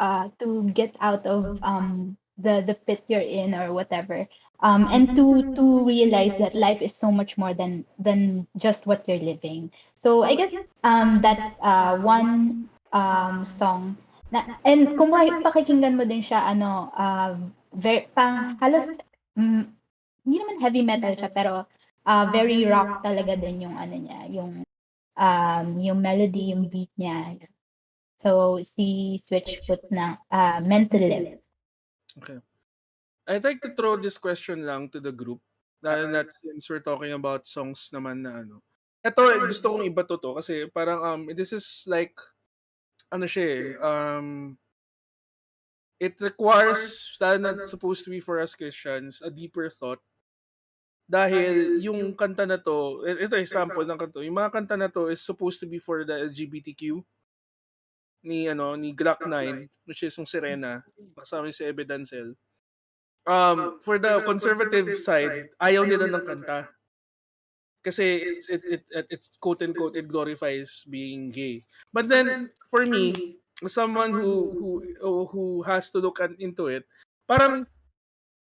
get out of the pit you're in or whatever. and to realize that life is so much more than just what you're living. So I guess that's one song na, and kung pakikinggan mo din siya ano very pang halos mm, hindi naman heavy metal siya pero very rock talaga din yung ano niya, yung melody, yung beat niya. So si Switchfoot na Meant to Live. Okay. I'd like to throw this question lang to the group. Lalo na since we're talking about songs naman na ano. Ito, gusto kong iba to kasi parang this is like ano siya it requires not supposed to be for us Christians a deeper thought dahil yung kanta na to, ito example ng kanta. Yung mga kanta na to is supposed to be for the LGBTQ ni Glock 9 which is yung Serena kasama si Ebe Dancel. For the conservative side, ayaw nila ng kanta. Kasi it's quote unquote it glorifies being gay. But then for me, someone who has to look into it, parang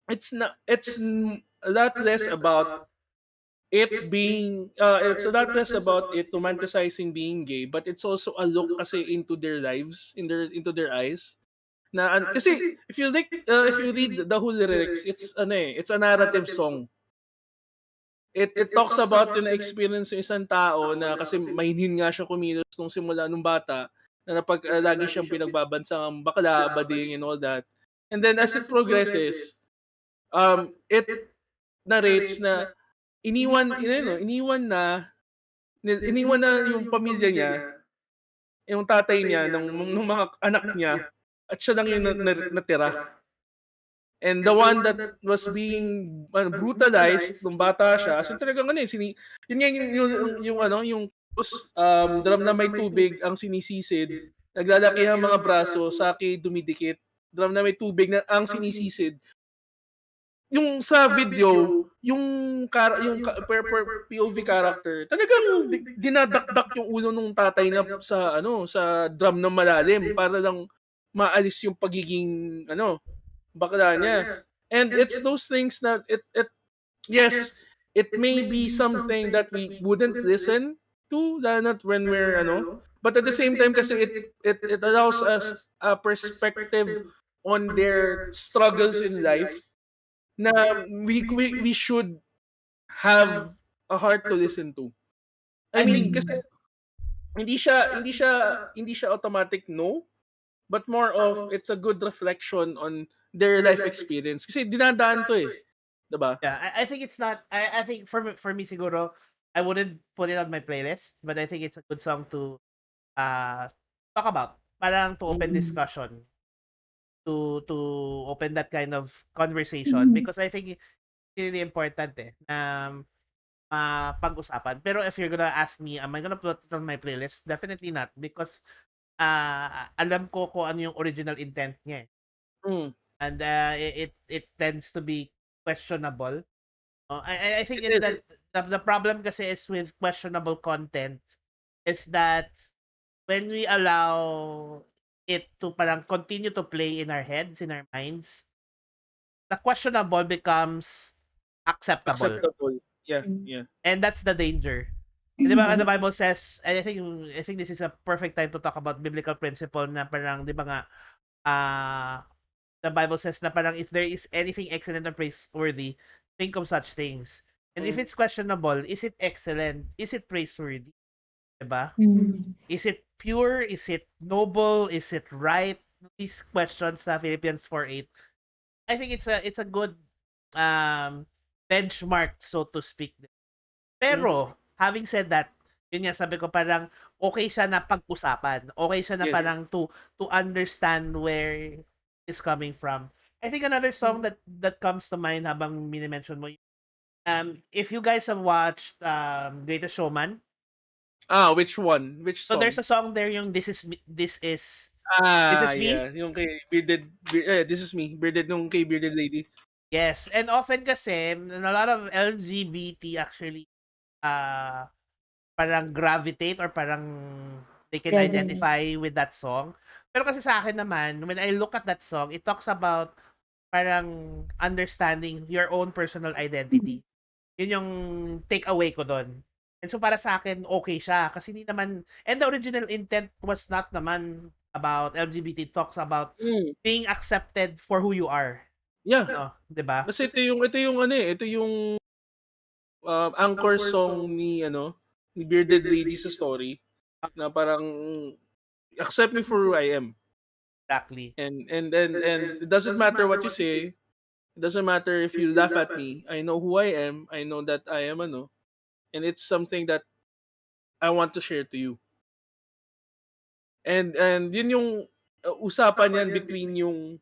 it's a lot less about it being it's a lot less about it romanticizing being gay, but it's also a look kasi into their lives, into their eyes. Kasi if you read the whole lyrics, it's a narrative song. It talks about yung experience ng isang tao na kasi mahinhin nga siya kumilos nung simula nung bata na lagi siyang pinagbabansang bakla, bading and all that. And then as it progresses, it narrates na iniwan na yung pamilya niya, yung tatay niya ng mga anak niya at siya lang yung natira. And the one that was being brutalized nung bata siya, as in talagang yun nga yung drum na may tubig ang sinisisid, naglalaki ang mga braso, saki dumidikit, drum na may tubig na ang sinisisid. Yung sa video, yung POV character, talagang dinadakdak yung ulo ng tatay na sa drum na malalim para lang maalis yung pagiging bakla niya. And it's those things that yes, it may be something that we wouldn't listen to, not when we're but at the same time kasi it allows us a perspective on their struggles in life na we should have a heart to listen to. I mean, kasi hindi siya automatic no, but more of it's a good reflection on their life experience. Kasi dinadaan to eh. Diba? Yeah, I think it's not. I think for me siguro, I wouldn't put it on my playlist, but I think it's a good song to talk about. Parang to open discussion, to open that kind of conversation because I think it's really important pag-usapan. Pero if you're gonna ask me, am I gonna put it on my playlist? Definitely not because alam ko kung ano yung original intent niya. And it tends to be questionable. I think the problem kasi is with questionable content is that when we allow it to parang continue to play in our heads, in our minds, the questionable becomes acceptable. Yeah. And that's the danger. Di ba, the Bible says, and I think this is a perfect time to talk about biblical principle na parang, di ba nga, the Bible says na parang if there is anything excellent or praiseworthy, think of such things. And if it's questionable, is it excellent? Is it praiseworthy? Diba? Is it pure? Is it noble? Is it right? These questions sa Philippians 4:8. I think it's a good benchmark, so to speak. Pero, having said that, yun nga sabi ko parang okay siya na pag-usapan. Okay siya na parang to understand where is coming from. I think another song that comes to mind habang mini-mention mo, if you guys have watched Greatest Showman. Which one? Which song? So there's a song there yung This is Me. Yeah. Yung kay This is Me. Bearded nung kay Bearded Lady. Yes, and often kasi a lot of LGBT actually parang gravitate or parang they can identify with that song. Pero kasi sa akin naman, when I look at that song, it talks about parang understanding your own personal identity. Yun yung take away ko doon. And so para sa akin, okay siya. Kasi hindi naman, and the original intent was not naman about LGBT, talks about Mm. being accepted for who you are. Yeah. No, 'di ba? Kasi ito yung anchor song ni Bearded Lady sa story na parang accept me for who I am. Exactly. And it doesn't matter what you say. It doesn't matter if you laugh at me. I know who I am. I know that I am and it's something that I want to share to you. And yun yung usapan yan between yung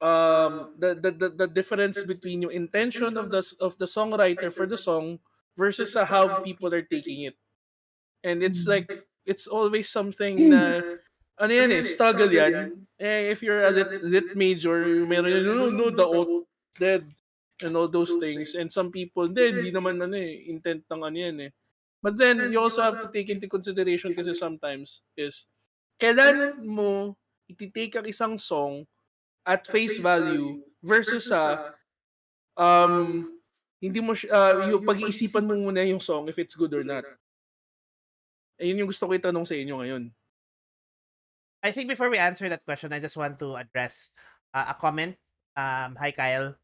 the difference between yung intention of the songwriter for the song versus how people are taking it. And it's like it's always something na ano yan struggle yan. If you're a lit major, meron yan, no, the oath dead and all those things. And some people, hindi naman intent ng ano yan eh. But then, you also have to take into consideration kasi sometimes is, kailan mo iti-take ang isang song at face value versus hindi mo yung pag-iisipan mo muna yung song if it's good or not. Yun yung gusto ko itanong sa inyo ngayon. I think before we answer that question, I just want to address a comment. Hi Kyle,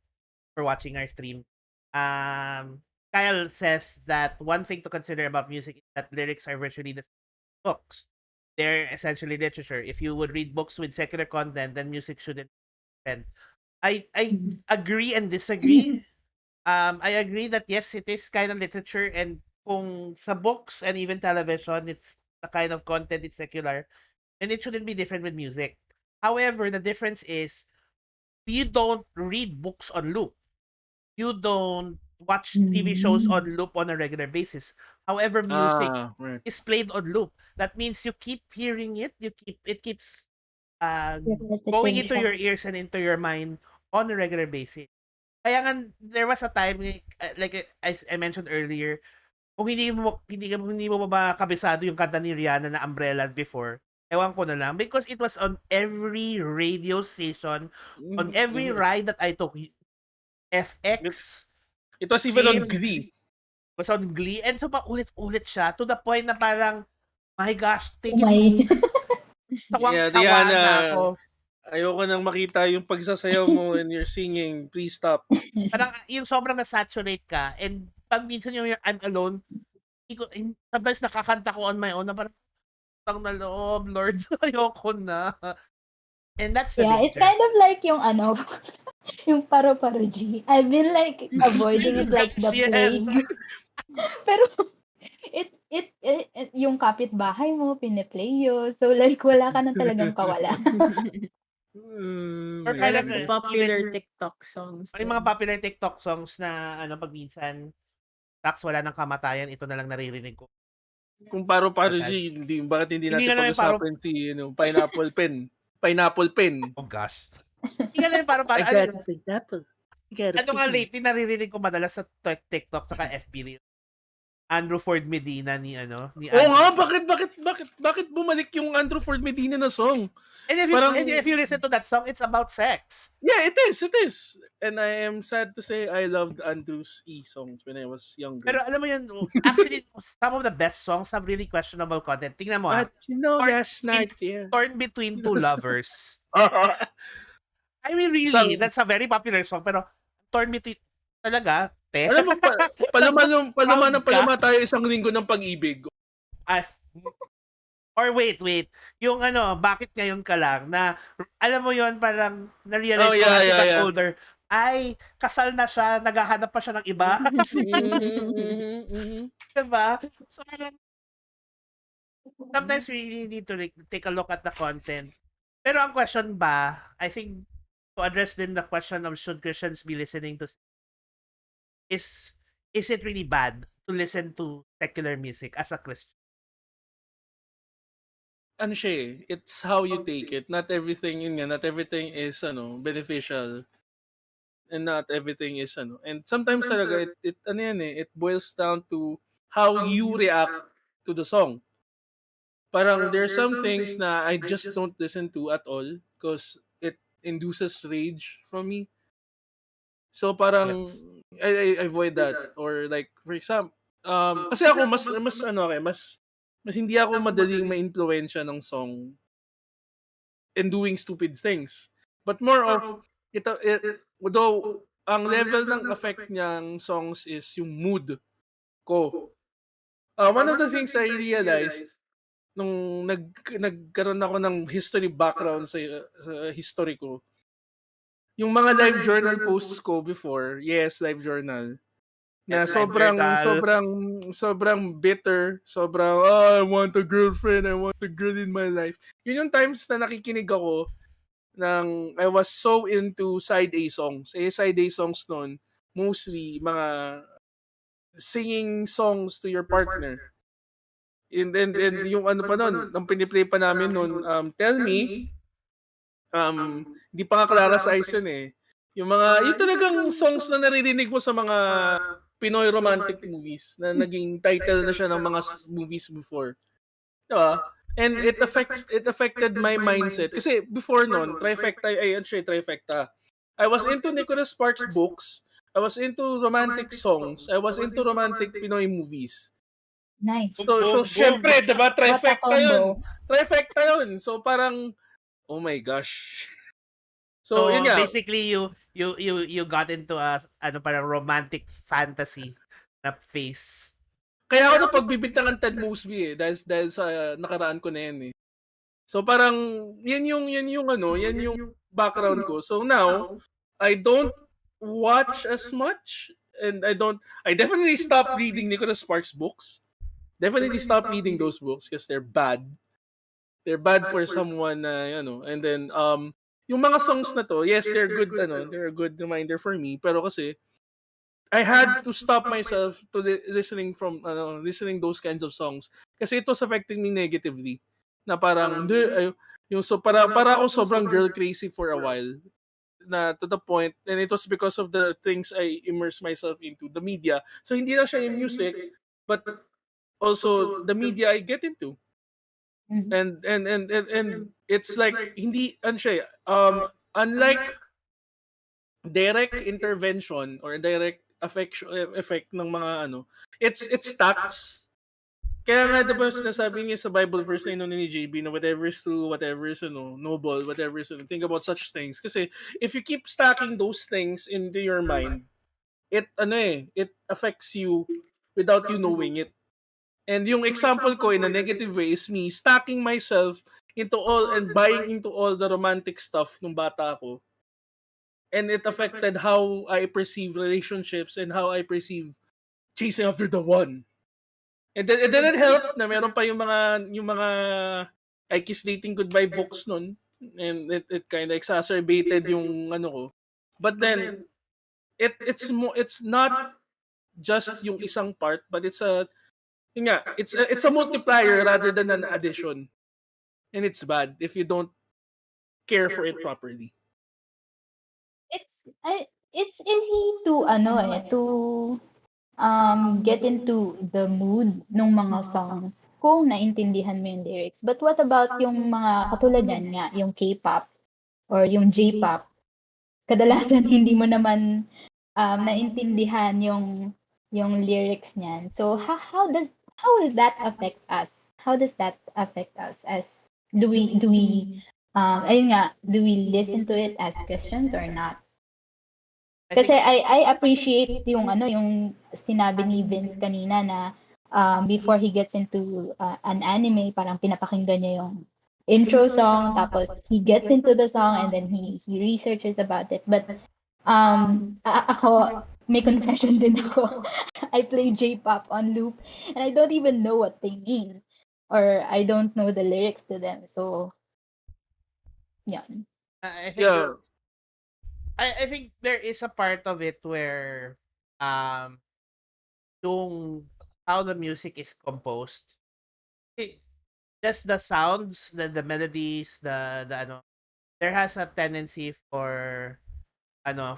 for watching our stream. Kyle says that one thing to consider about music is that lyrics are virtually the same as books. They're essentially literature. If you would read books with secular content, then music shouldn't. I agree and disagree. I agree that yes, it is kind of literature, and kung sa books and even television, it's the kind of content, it's secular, and it shouldn't be different with music. However, the difference is you don't read books on loop. You don't watch TV shows on loop on a regular basis. However, music Right. is played on loop. That means you keep hearing it. It keeps going into your ears and into your mind on a regular basis. Kaya nga, there was a time like as I mentioned earlier, kung hindi mo ba kabisado yung kanta ni Rihanna na Umbrella before, ewan ko na lang because it was on every radio station, on every ride that I took. FX, It was even on Kim, Glee. was on Glee, and so paulit-ulit siya to the point na parang, my gosh, take it my. sawang-sawa na ako. Ayoko nang makita yung pagsasayaw mo and you're singing. Please stop. Parang yung sobrang na-saturate ka, and pag minsan yung I'm alone, sometimes nakakanta ko on my own na parang, tang na loob, Lord, ayoko na. And that's the It's kind of like yung yung paro-paro G. I've been like avoiding it like the plague. Pero yung kapitbahay mo, pine-play yun. So like wala ka na talagang kawala. Or I parang like popular TikTok songs. Yung mga popular TikTok songs na pag minsan, Tax, wala nang kamatayan, ito na lang naririnig ko. Kung paro-paro G, bakit hindi natin pag-usapan si Pineapple Pen? Pineapple Pen. Oh gosh. Hindi nga lang paro-paro. pineapple. Ano nga lately naririnig ko madalas sa TikTok saka FB Reels? Andrew Ford Medina ni Oo nga, bakit bumalik yung Andrew Ford Medina na song? And if you listen to that song, it's about sex. Yeah, it is. And I am sad to say I loved Andrew's songs when I was younger. Pero alam mo yun, actually, some of the best songs have really questionable content. Tingnan mo But last night, Torn Between Two Lovers. I mean, really, that's a very popular song, pero Torn Between, talaga, alam mo, palama tayo isang linggo ng pag-ibig. Or wait. Yung bakit ngayon ka lang na, alam mo yon parang na-realize ko as I got older, ay, kasal na siya, naghahanap pa siya ng iba. Diba? So, sometimes we really need to take a look at the content. Pero ang question ba, I think, to address din the question of should Christians be listening to, is it really bad to listen to secular music as a Christian? Ano siya it's how you take it. Not everything is beneficial. And not everything is and sometimes talaga it boils down to how you react to the song. Parang there's some things na I just don't listen to at all because it induces rage from me. So parang Gets. I avoid that, or like for example, kasi ako mas ano okay, mas hindi ako madaling ma-impluwensya ng song and doing stupid things. But more of though ang level ng effect niyang songs is yung mood ko. One of the things I realized nung nagkaroon ako ng history background sa history ko, yung mga live journal posts ko before, yes, live journal, na Yes, live journal. sobrang bitter, sobrang, oh, I want a girlfriend, I want a girl in my life. Yun yung times na nakikinig ako I was so into side A songs. Side A songs nun, mostly mga singing songs to your partner. And yung ano pa nun, ang piniplay pa namin nun, Tell Me, hindi pa nga Clara Size yun eh. Yung talagang songs na naririnig mo sa mga Pinoy romantic movies na naging title na siya ng mga movies before. Diba? And it affected my mindset. Kasi before nun, trifecta. I was into Nicholas Sparks books. I was into romantic songs. I was into romantic Pinoy movies. Nice. Boom, boom, So boom. syempre, diba, What a combo. Trifecta yun. So parang, oh my gosh. So, yun So nga. basically you got into a parang romantic fantasy na phase. Kaya ako na pagbibintangan Ted Mosby dahil sa nakaraan ko na yan eh. So parang yan yung background ko. So now I don't watch as much, and I definitely stopped reading Nicholas Sparks books. Definitely stop reading those books because they're bad. They're bad for someone na and then yung mga songs na to, yes, they're good they're a good reminder for me, pero kasi I had to stop myself to listening those kinds of songs kasi it was affecting me negatively. Na parang para ako sobrang girl crazy for a while, na to the point, and it was because of the things I immersed myself into, the media. So hindi lang siya yung music, but also the media I get into. Mhm. And it's like hindi ano siya unlike direct intervention or direct effect ng mga it's tacts. Kaya nga diba sinasabi niya sa Bible verse na ni JB na whatever is true, whatever is noble, whatever is think about such things. Kasi if you keep stacking those things into your mind, it affects you without you knowing it. And yung example ko in a negative way is me stacking myself into all and buying into all the romantic stuff nung bata ako. And it affected how I perceive relationships and how I perceive chasing after the one. And then it didn't help na meron pa yung mga I Kiss Dating Goodbye books nun. And it kind of exacerbated yung ko. But then it's not just yung isang part, but it's a multiplier rather than an addition. And it's bad if you don't care for it properly. It's easy to get into the mood ng mga songs kung naintindihan mo yung lyrics. But what about yung mga katulad yan nga, yung K-pop or yung J-pop? Kadalasan hindi mo naman naintindihan yung lyrics niyan. So how will that affect us? How does that affect us as do we ayun nga, do we listen to it as Christians or not? Kasi I appreciate yung yung sinabi ni Vince kanina na before he gets into an anime, parang pinapakinggan niya yung intro song, tapos he gets into the song and then he researches about it. But ako, may confession din ako. I play J-pop on loop and I don't even know what they mean or I don't know the lyrics to them. So, yeah. I think Yeah. I think there is a part of it where yung how the music is composed. Just the sounds, the melodies, the there has a tendency for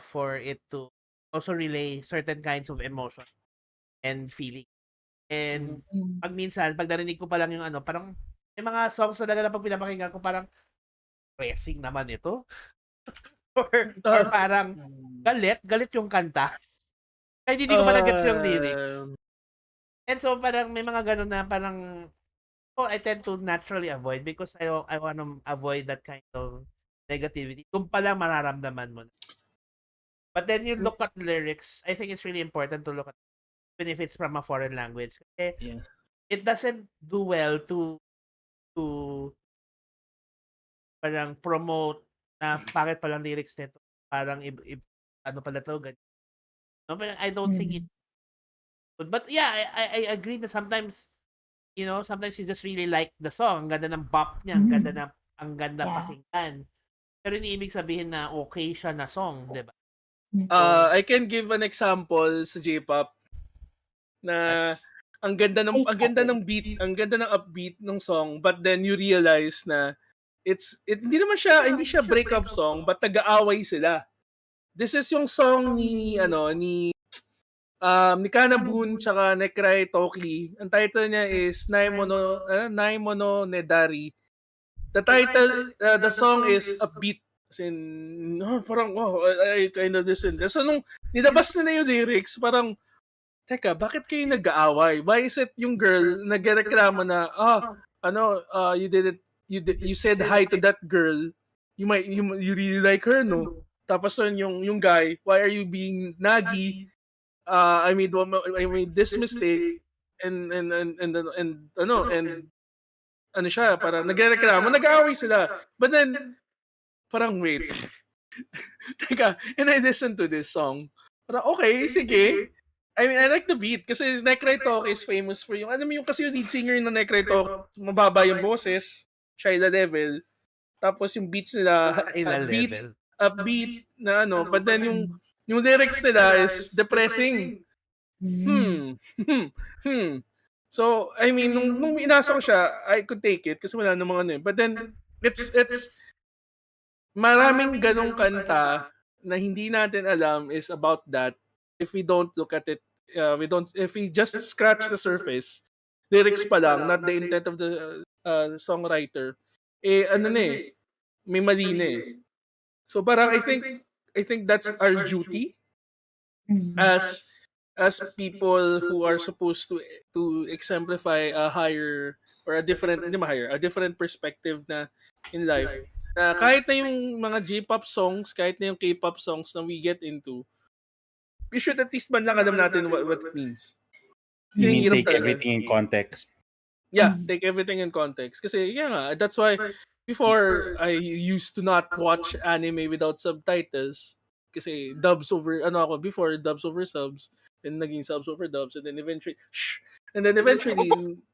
for it to also relay certain kinds of emotion and feeling. And pag minsan, pag narinig ko pa lang yung parang may mga songs talaga na pag pinapakinggan ko parang pressing naman ito. or parang galit yung kanta. Kaya hindi ko pa na-gets yung lyrics. And so parang may mga ganun na parang I tend to naturally avoid because I want to avoid that kind of negativity. Kung pala mararamdaman mo. But then you look at lyrics, I think it's really important to look at even if it's from a foreign language. Kasi Yes. it doesn't do well to parang promote na pangit palang lyrics nito. Parang ano pala to, ganyan. No, but I don't think it would. But yeah, I agree that sometimes, sometimes you just really like the song. Ang ganda ng bop niya, ang ganda Yeah. pakinggan. Pero hindi ibig sabihin na okay siya na song, di ba? I can give an example sa J-pop na Yes. ang ganda ng beat, ang ganda ng upbeat ng song, but then you realize na hindi siya breakup song, but nag-aaway sila. This is yung song ni Kanabun tsaka Nekrai Toki. Ang title niya is Naimono Nedari. The title, the song is upbeat. As in, parang, wow, I kind of listen. So, nung nilabas na yung lyrics, parang, teka, bakit kayo nag-aaway? Why is it yung girl nagreklamo na, you said hi to that girl. You really like her, no? Tapos yung guy, why are you being naggy? I made this mistake and siya, parang nagreklamo, nag-aaway sila. But then, parang wait. Teka, and I listened to this song. Parang, okay, sige. I mean, I like the beat kasi Necrai Talk is famous for yung, kasi yung lead singer ng Necrai Talk, mababa yung boses, shy the level. Tapos yung beats nila, upbeat na but then yung lyrics nila is depressing. So, I mean, nung inasa ko siya, I could take it kasi wala namang ano eh. But then, it's maraming ganong kanta na hindi natin alam is about that if we don't look at it, if we just scratch the surface, lyrics pa lang, not the intent of the songwriter, may mali na eh. So parang I think that's our duty as people who are supposed to exemplify a higher or a different perspective na in life. Kahit na yung mga J-pop songs, kahit na yung K-pop songs na we get into, we should at least man lang alam natin what it means. You mean take everything in context? Yeah, take everything in context. Kasi that's why before I used to not watch anime without subtitles. Kasi dubs over subs, and naging subs over dubs, and then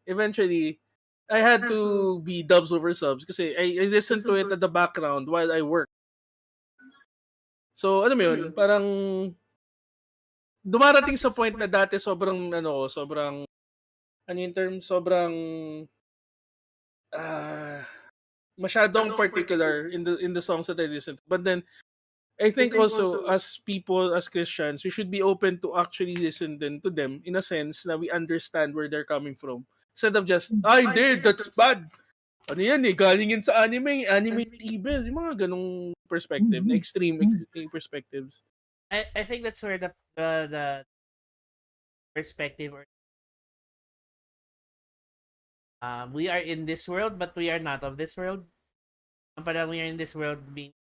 eventually I had to be dubs over subs kasi I listen to it at the background while I work. So, alam mo yun, parang dumarating sa point na dati sobrang masyadong particular in the songs that I listen to. But then I think also as people, as Christians, we should be open to actually listen then to them in a sense na we understand where they're coming from. Instead of just, hindi, that's bad. Ano yan eh, galing yan sa anime evil. Yung mga ganong perspective, na extreme perspectives. I think that's where the perspective or we are in this world but we are not of this world. Parang we are in this world being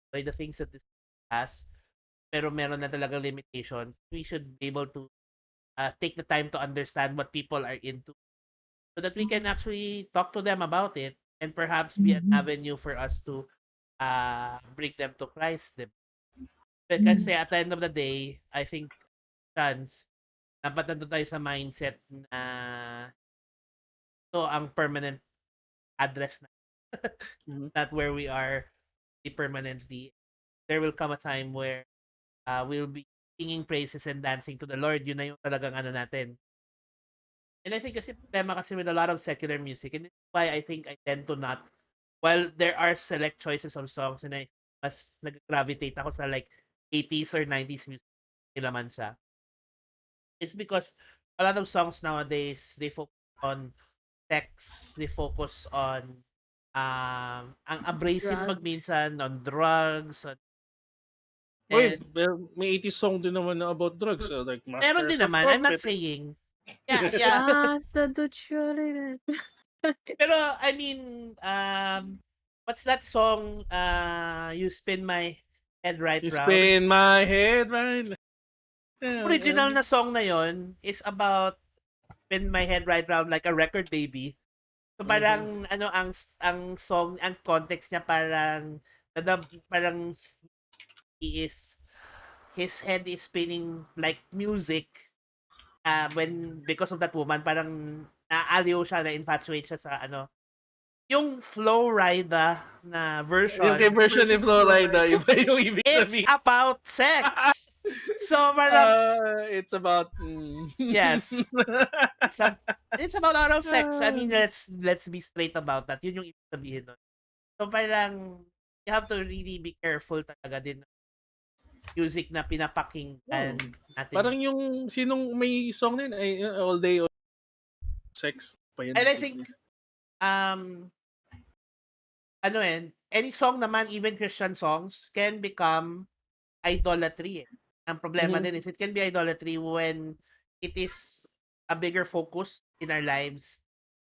by the things that this has, pero meron na talaga limitations. We should be able to take the time to understand what people are into so that we can actually talk to them about it and perhaps be an avenue for us to bring them to Christ. Kasi at the end of the day, I think dapat nandun tayo sa mindset na ito ang permanent address na. Not where we are permanently. There will come a time where we'll be singing praises and dancing to the Lord. Yun na yung talagang ano natin. And I think kasi problema kasi with a lot of secular music, and that's why I think I tend to not, while there are select choices of songs and I mas nag-gravitate ako sa like 80s or 90s music, nila man siya. It's because a lot of songs nowadays, they focus on text, they focus on ang abrasive pag Drugs. minsan on drugs. Wait, And well, may 80s song din naman na about drugs. So, like, meron Masters din of naman. I'm not Puppet. saying. Yeah. Basta dutsyorin. Pero, I mean, what's that song? You spin my head right You round. spin my head right. Original na song na yon is about spin my head right round like a record baby. So parang ano ang song, ang context niya parang he is his head is spinning like music when because of that woman parang naaliw siya na infatuate siya sa yung Flow Rida na version. Yung kay version ni Florida, iba yung ibig It's sabihin. about sex. So parang It's about yes. It's about oral sex. I mean, let's be straight about that. Yun yung ibig sabihin nun. So parang you have to really be careful talaga din ng music na pinapakinggan natin. Parang yung sinong may song din ay all day all sex pa yan. And I think any song naman, even Christian songs, can become idolatry. Ang problema din is it can be idolatry when it is a bigger focus in our lives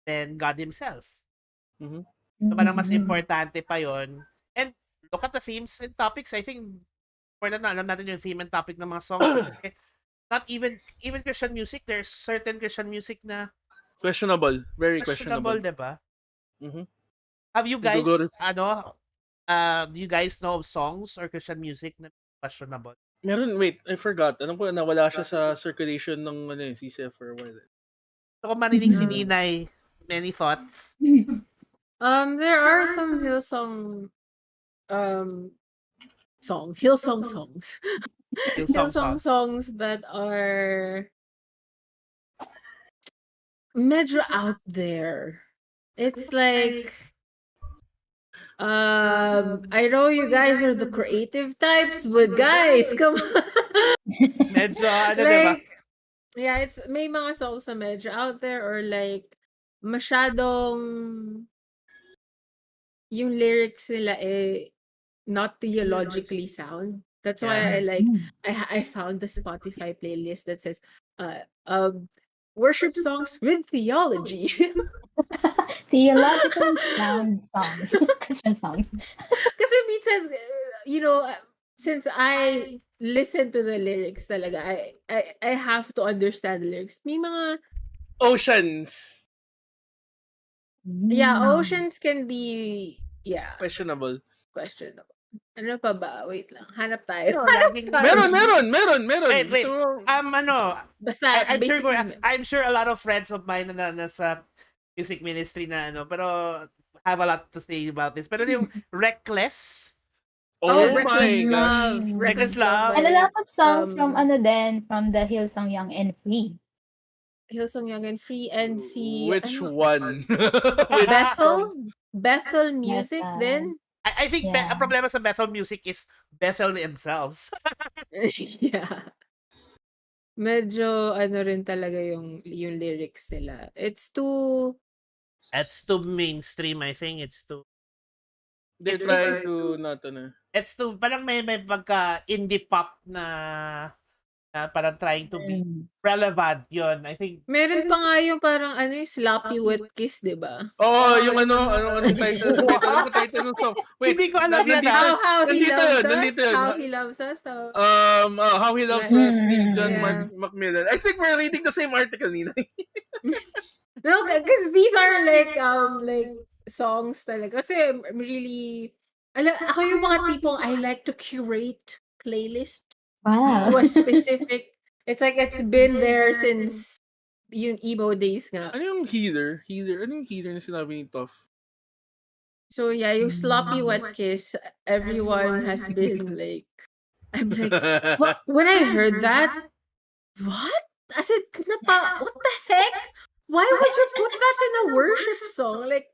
than God Himself. So parang mas importante pa yon. And look at the themes and topics. I think important na alam natin yung theme and topic ng mga songs. Kasi not even Christian music, there's certain Christian music na questionable, very questionable, diba? Mhm. Have you guys Siguro- do you guys know of songs or Christian music na questionable? Meron, wait, I forgot. Alam ko nawala siya sa circulation ng CCF for a while. So kung marinig si Ninay, many thoughts? There are some Hillsong songs. Hillsong songs that are medyo out there. It's like I know you guys are the creative types, but guys, come on. Medyo diba? Yeah, it's may mga songs na medyo out there or like masyadong yung lyrics nila not theologically sound. That's why I found the Spotify playlist that says worship songs with theology. Theologically sound songs. Christian songs. Kasi minsan, since I listen to the lyrics talaga, I have to understand the lyrics. May mga Oceans. Yeah, oceans can be Questionable. Ano pa ba? Wait lang. Hanap tayo. Meron. Wait. So, Basta, I'm sure a lot of friends of mine na nasa music ministry na pero have a lot to say about this. Pero yung Reckless. my gosh. Reckless Love. And a lot of songs from the Hillsong Young and Free. Hillsong Young and Free and si Which one? Bethel Music Bethel. din. I think ang problema sa Bethel Music is Bethel themselves. Yeah. Medyo rin talaga yung lyrics nila. It's too mainstream. I think it's too They try to not it's too parang may pagka indie pop na parang trying to be relevant yun. I think meron pa nga yung parang yung Sloppy Wet Kiss, di ba? yung anong title? Wait, alam ko title ng song. Wait, hindi ko alam na How He Loves Us. Nandito yun. How He Loves Us. How He Loves Us, ni John Macmillan. I think we're reading the same article, Nina. No, because these are like songs talaga. Kasi really, ako yung mga tipong I like to curate playlist. Wow. To a specific, it's like it's been there since yung emo days nga. Ano yung healer? Ano yung healer na sinabi ni Toff? So yeah, yung Sloppy Wet Kiss, everyone has been like, I'm like, what? When I heard that, what? I said, what the heck? Why would you put that in a worship song? Like,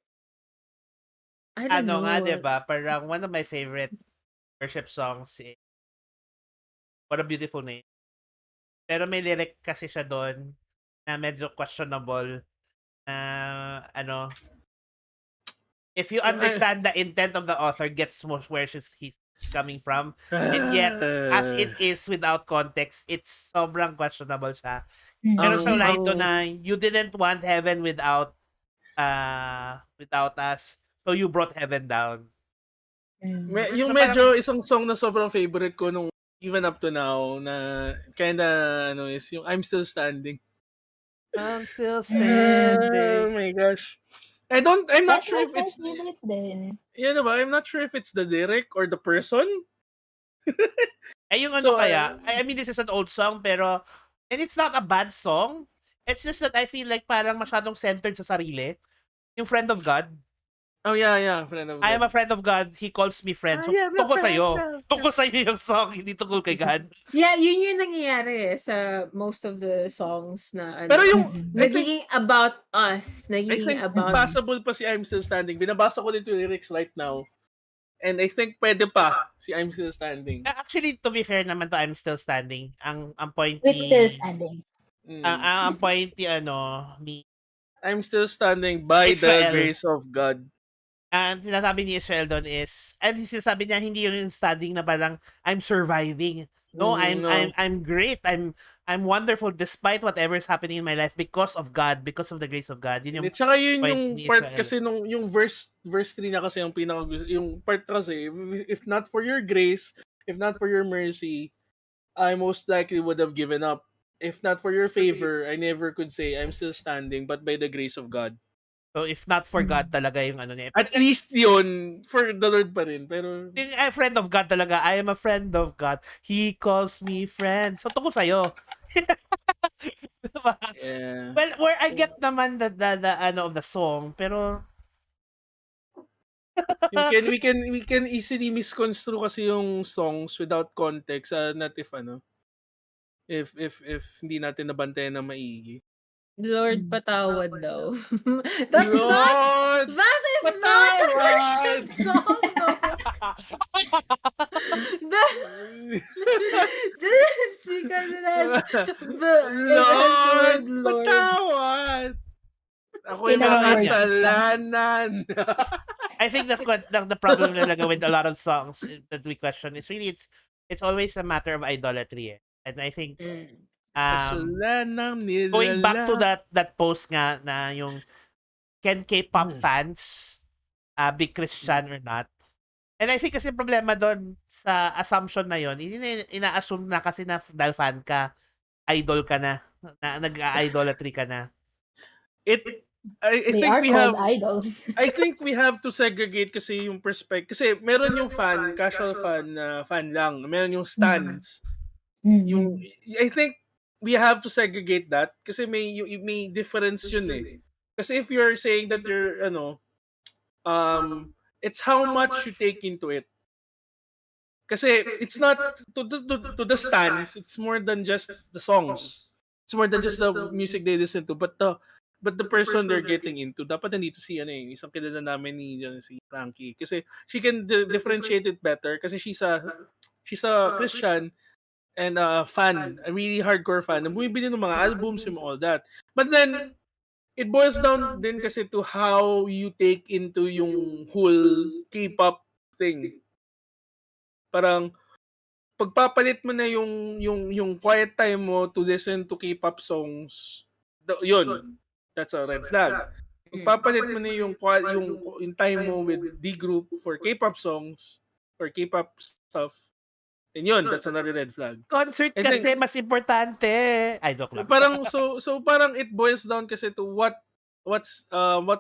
I don't know. nga, diba? Parang one of my favorite worship songs is What a Beautiful Name. Pero may lyric kasi siya doon na medyo questionable na If you understand the intent of the author, gets where he's coming from, and yet as it is without context, it's sobrang questionable siya. Meron ang siyang Mm. line doon na you didn't want heaven without us, so you brought heaven down. yung So medyo parang isang song na sobrang favorite ko nung even up to now na kinda is yung I'm Still Standing. I'm still Mm. Oh standing. my gosh. I'm not That's sure my if it's first favorite din. I'm not sure if it's the lyric or the person. Yung ano So, kaya, I mean, this is an old song, pero, and it's not a bad song. It's just that I feel like parang masyadong centered sa sarili. Yung Friend of God. oh yeah, Friend of I am God. a friend of God, He calls me friend. So, I am a tungkol friend sa'yo. of Tungkol sa'yo yung song, hindi tungkol kay God. Yeah, yun yung nangyayari sa most of the songs na Pero yung, Mm-mm. I think, nagiging about us, I nagiging think about passable pa si I'm Still Standing. Binabasa ko dito yung lyrics right now. And I think pwede pa si I'm Still Standing. Actually, to be fair naman to I'm Still Standing. Ang point It's still ni... standing. ang point ni I'm Still Standing by the Israel. grace of God. And sinasabi ni Israel doon is, and sinasabi niya hindi yung studying na parang I'm surviving. No, No. I'm great. I'm wonderful despite whatever's happening in my life because of God, because of the grace of God. Yun yung Tsaka yun point yung ni part Israel. kasi nung yung verse 3 na kasi yung yung part kasi if not for your grace, if not for your mercy, I most likely would have given up. If not for your favor, I never could say I'm still standing but by the grace of God. So if not for God talaga yung ano niya. At least yun for the Lord pa rin pero I'm a friend of God talaga. I am a friend of God. He calls me friend. So tungkol sa'yo. Diba? yeah. Well, where I get naman the ano of the song, pero We can easily misconstrue kasi yung songs without context not if hindi natin nabantayan ng maigi. Lord patawad daw. That's Lord, that is not a patawad! Christian song, no. Just because it has Lord, Lord. patawad! Ako yung Pinaka mga word. kasalanan. I think the problem talaga with a lot of songs that we question is really it's always a matter of idolatry. And I think Kasalanan nila going back to lang. that post nga na yung can K-pop fans be Christian or not? And I think kasi problema doon sa assumption na yon, ina-assume na kasi na dahil fan ka, idol ka na nag-idolatry ka na. I They think are we called have idols. I think we have to segregate kasi yung perspective. Kasi meron yung fan, casual fan na fan lang. Meron yung stans. Yung I think we have to segregate that kasi may difference yun eh. Kasi if you're saying that you're it's how much you take into it. Kasi it's not to the stans, it's more than just the songs. It's more than just the music they listen to, but the person they're getting into. Dapat nandito si isang kilala namin ni si Frankie kasi she can differentiate it better kasi she's a Christian and a fan, a really hardcore fan. Na bumibili ng mga albums and all that. But then it boils down din kasi to how you take into yung whole K-pop thing. Parang pagpapalit mo na yung quiet time mo to listen to K-pop songs, yun, that's a red flag. Pagpapalit mo na yung time mo with D group for K-pop songs or K-pop stuff, and yun, that's another red flag. Concert And kasi then, mas importante. Ay, joke lang. parang so parang it boils down kasi to what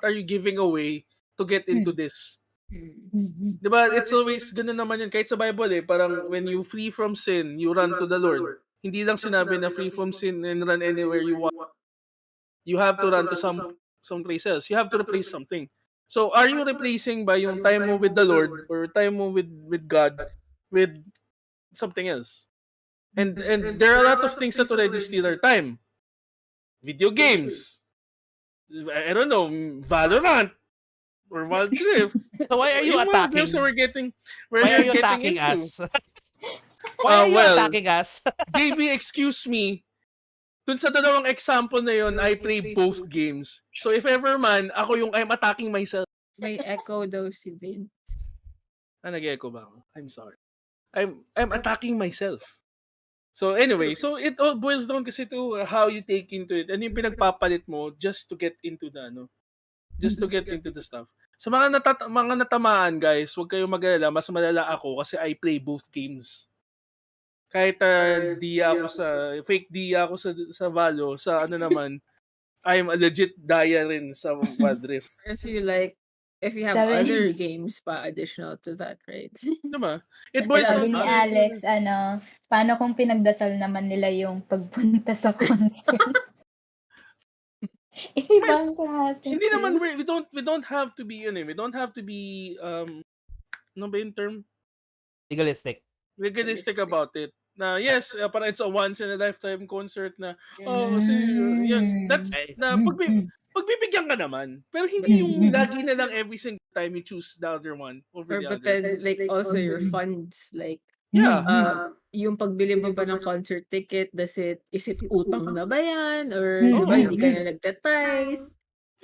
are you giving away to get into this? Diba? It's always ganun naman yun. Kahit sa Bible parang when you free from sin, you run to the Lord. Hindi lang sinabi na free from sin and run anywhere you want. You have to run to some places. You have to replace something. So, are you replacing by yung time mo with the Lord or time mo with God with something else? And there are a lot of things that already steal our time. Video games. I don't know, Valorant or Wild Rift. So why are you Yung mga games attacking? that we're getting Why are you getting attacking into. us? Why are you well, attacking us? JB, excuse me. Dun sa dalawang example na yon, I play both games. So if ever man, ako yung I'm attacking myself. May echo daw si Vin. Nag-echo ba ako? I'm sorry. I'm attacking myself. So anyway, so it all boils down kasi to how you take into it. Ano yung pinagpapalit mo just to get into the just to get into the stuff. Sa mga natamaan, guys, huwag kayong mag-alala, mas malala ako kasi I play both games. Kahit fake dia ako sa Valo, sa ano naman, I'm a legit dia rin sa Wild Rift. If you have Sabi, other games pa additional to that, right? Diba? It boils sabi down ni to Alex, paano kung pinagdasal naman nila yung pagpunta sa concert? Ibang klase. hindi naman we don't have to be we don't have to be ano ba yung term? Legalistic. Legalistic about it. Na yes, parang it's a once in a lifetime concert na kasi yan that's Okay. na pagbibigyan ka naman. Pero hindi yung lagi na lang every single time you choose the other one over Or the but other. then like also your funds, like Yeah. yung pagbili mo ba ng concert ticket, is it utang na ba yan? Or Mm. di ba Oo. hindi ka na nagtatithe?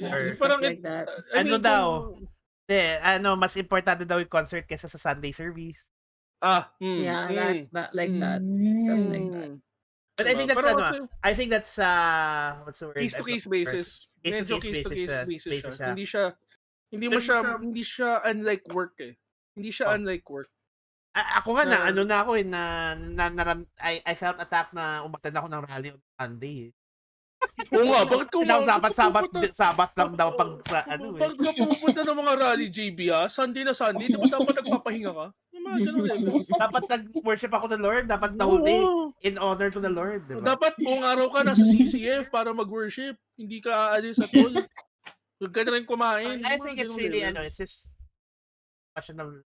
Or Stuff Parang like that. I ano mean, daw? Mas importante daw yung concert kaysa sa Sunday service. Yeah, that like that. Stuff like that. But I think that's Pero I think that's what's the word? case to case basis. Medyo case to case basis siya. Hindi siya unlike work eh. Hindi siya unlike work. Ako nga na ako I felt attacked na umattend ako ng rally on Sunday. Oo nga, bakit Sabat lang daw pag sa Bakit ka pupunta ng mga rally, JB Sunday na Sunday, di ba dapat nagpapahinga ka? Dapat nag-worship ako ng Lord, dapat the whole day in honor to the Lord, diba? Dapat buong araw ka nasa CCF para mag-worship, hindi ka aalis at all. Huwag ka na rin kumain. I think it's really, it's just question of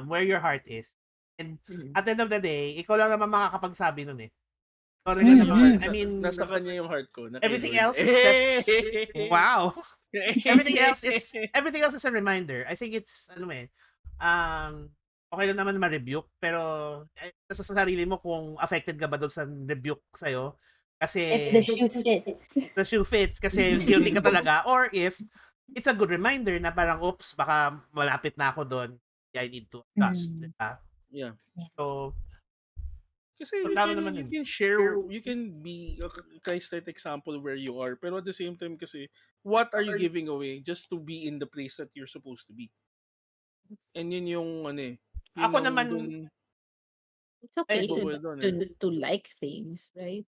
where your heart is. And at the end of the day, ikaw lang naman makakapagsabi nun eh. Sorry na naman. I mean, nasa kanya yung heart ko. Everything else is just, wow. Everything else is a reminder. I think it's, okay lang naman ma-rebuke, pero sa sarili mo kung affected ka ba doon sa rebuke sa'yo. Kasi, if the shoe fits. The shoe fits, kasi guilty ka talaga. Or if, it's a good reminder na parang, oops, baka malapit na ako doon. I need to adjust. Diba? Yeah. So, kasi you can share, you can be a Christ-like example where you are, pero at the same time kasi, what are you giving away just to be in the place that you're supposed to be? And yun yung ako naman, it's okay to like things, right?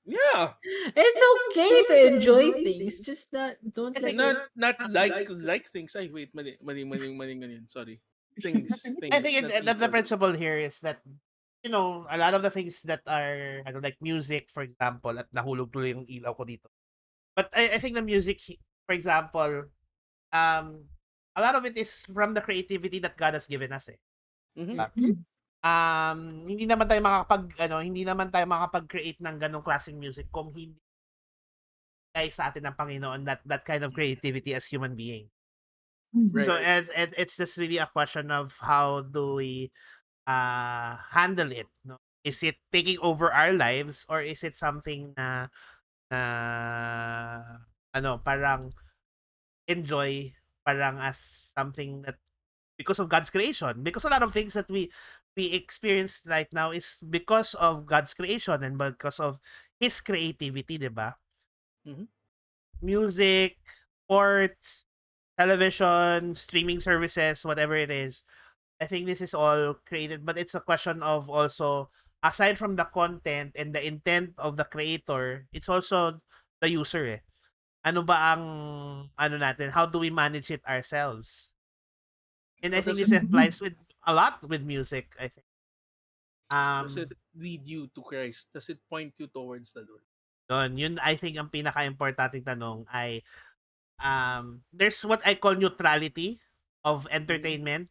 Yeah. It's okay to enjoy things, just don't not like things. Ay, wait, mali ganyan. Sorry. Things. I think the principle here is that a lot of the things that are like music, for example, at nahulog tuloy yung ilaw ko dito. But I think the music, for example, a lot of it is from the creativity that God has given us eh. Hindi naman tayo makakapag-create ng ganong klaseng music kung hindi sa atin ng Panginoon that kind of creativity as human beings. Right. So it's just really a question of how do we handle it, no? Is it taking over our lives or is it something na parang enjoy, parang as something that because of God's creation, because a lot of things that we experience right now is because of God's creation and because of His creativity, diba? Music, sports, television, streaming services, whatever it is. I think this is all created, but it's a question of also, aside from the content and the intent of the creator, it's also the user eh. Ano ba ang, natin, how do we manage it ourselves? And I think this applies with a lot with music, I think. Does it lead you to Christ? Does it point you towards the Lord? Yun I think ang pinaka-importanting tanong ay, there's what I call neutrality of entertainment.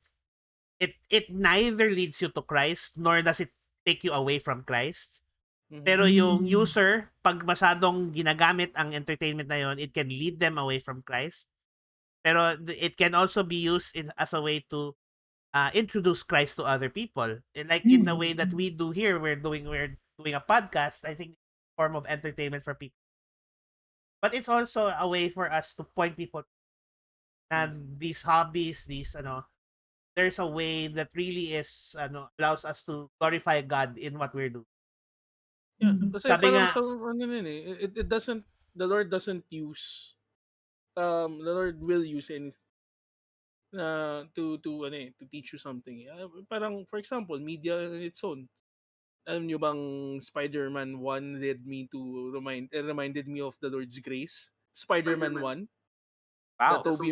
It neither leads you to Christ nor does it take you away from Christ. Pero yung user, pag masyadong ginagamit ang entertainment na yon, it can lead them away from Christ. Pero it can also be used as a way to introduce Christ to other people. And like in the way that we do here, we're doing a podcast. I think it's a form of entertainment for people. But it's also a way for us to point people. and these hobbies, there's a way that really allows us to glorify God in what we're doing. Yeah, Mhm. kasi Sabi parang nga, sa ano yun it doesn't, the Lord doesn't use, the Lord will use any to teach you something. Parang for example, media in its own. Alam niyo bang Spider-Man 1 reminded me of the Lord's grace? Spider-Man 1, wow, The Tobey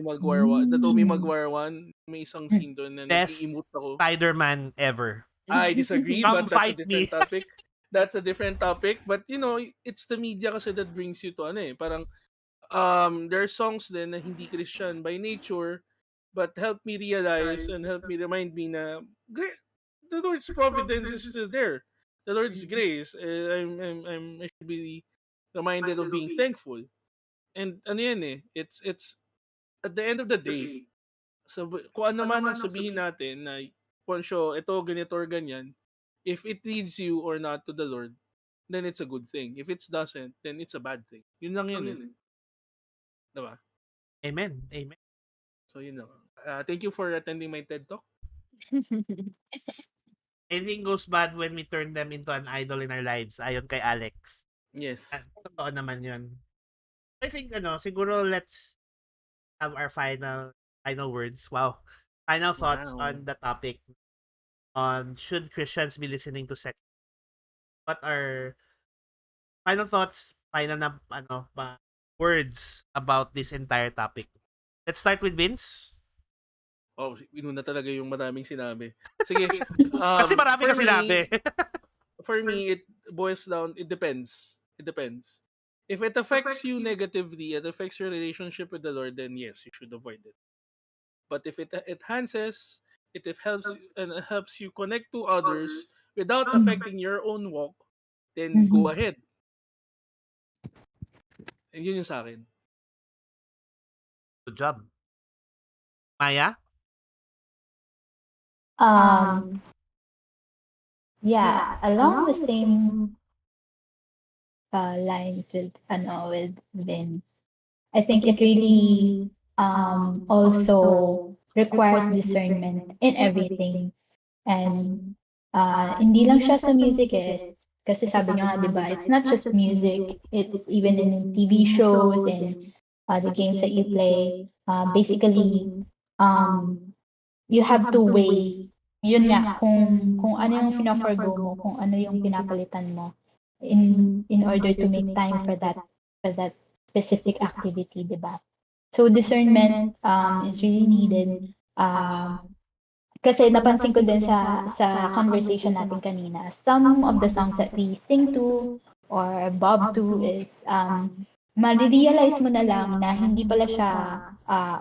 Mm. Maguire 1, may isang Mm. scene doon na best nag-i-emote ako. Spider-Man ever. I disagree, Come but that's a fight different me. topic. That's a different topic, but it's the media kasi that brings you to parang there are songs din na hindi Christian by nature, but help me realize and help me remind me na the Lord's providence is still there. The Lord's grace. I should be reminded of being thankful. And ano yan it's at the end of the day, so kung ano man ang sabihin natin na Ponsyo, ito ganito or ganyan, if it leads you or not to the Lord, then it's a good thing. If it doesn't, then it's a bad thing. Yun lang yun diba? Amen. Amen. So thank you for attending my TED Talk. Anything goes bad when we turn them into an idol in our lives, ayon kay Alex. Yes. Totoo naman yun. I think, siguro let's have our final words. Wow. Final thoughts Wow. on the topic on should Christians be listening to sex? What are final thoughts, final na, words about this entire topic? Let's start with Vince. Oh, inuna talaga yung maraming sinabi. Sige. Kasi marami For ka sinabi. me, it boils down, it depends. It depends. If it affects you negatively, it affects your relationship with the Lord, then yes, you should avoid it. But if it enhances, it helps and it helps you connect to others without Mm. affecting your own walk, then go Mhm. ahead. And yun yung sa akin. Good job. Maya? Um, yeah, along the same lines with Vince. I think it really also requires discernment in everything. And hindi lang siya sa music kasi sabi niyo nga, 'di ba? It's not just music. It's even in TV shows and the games that you play. Basically, um, you have to weigh yun nga kung ano yung fina-forgo mo, kung ano yung pinapalitan mo in order to make time for that specific activity, 'di ba? So discernment is really needed. Kasi napansin ko din sa conversation natin kanina, some of the songs that we sing to or bob to is marirealize mo na lang na hindi pala siya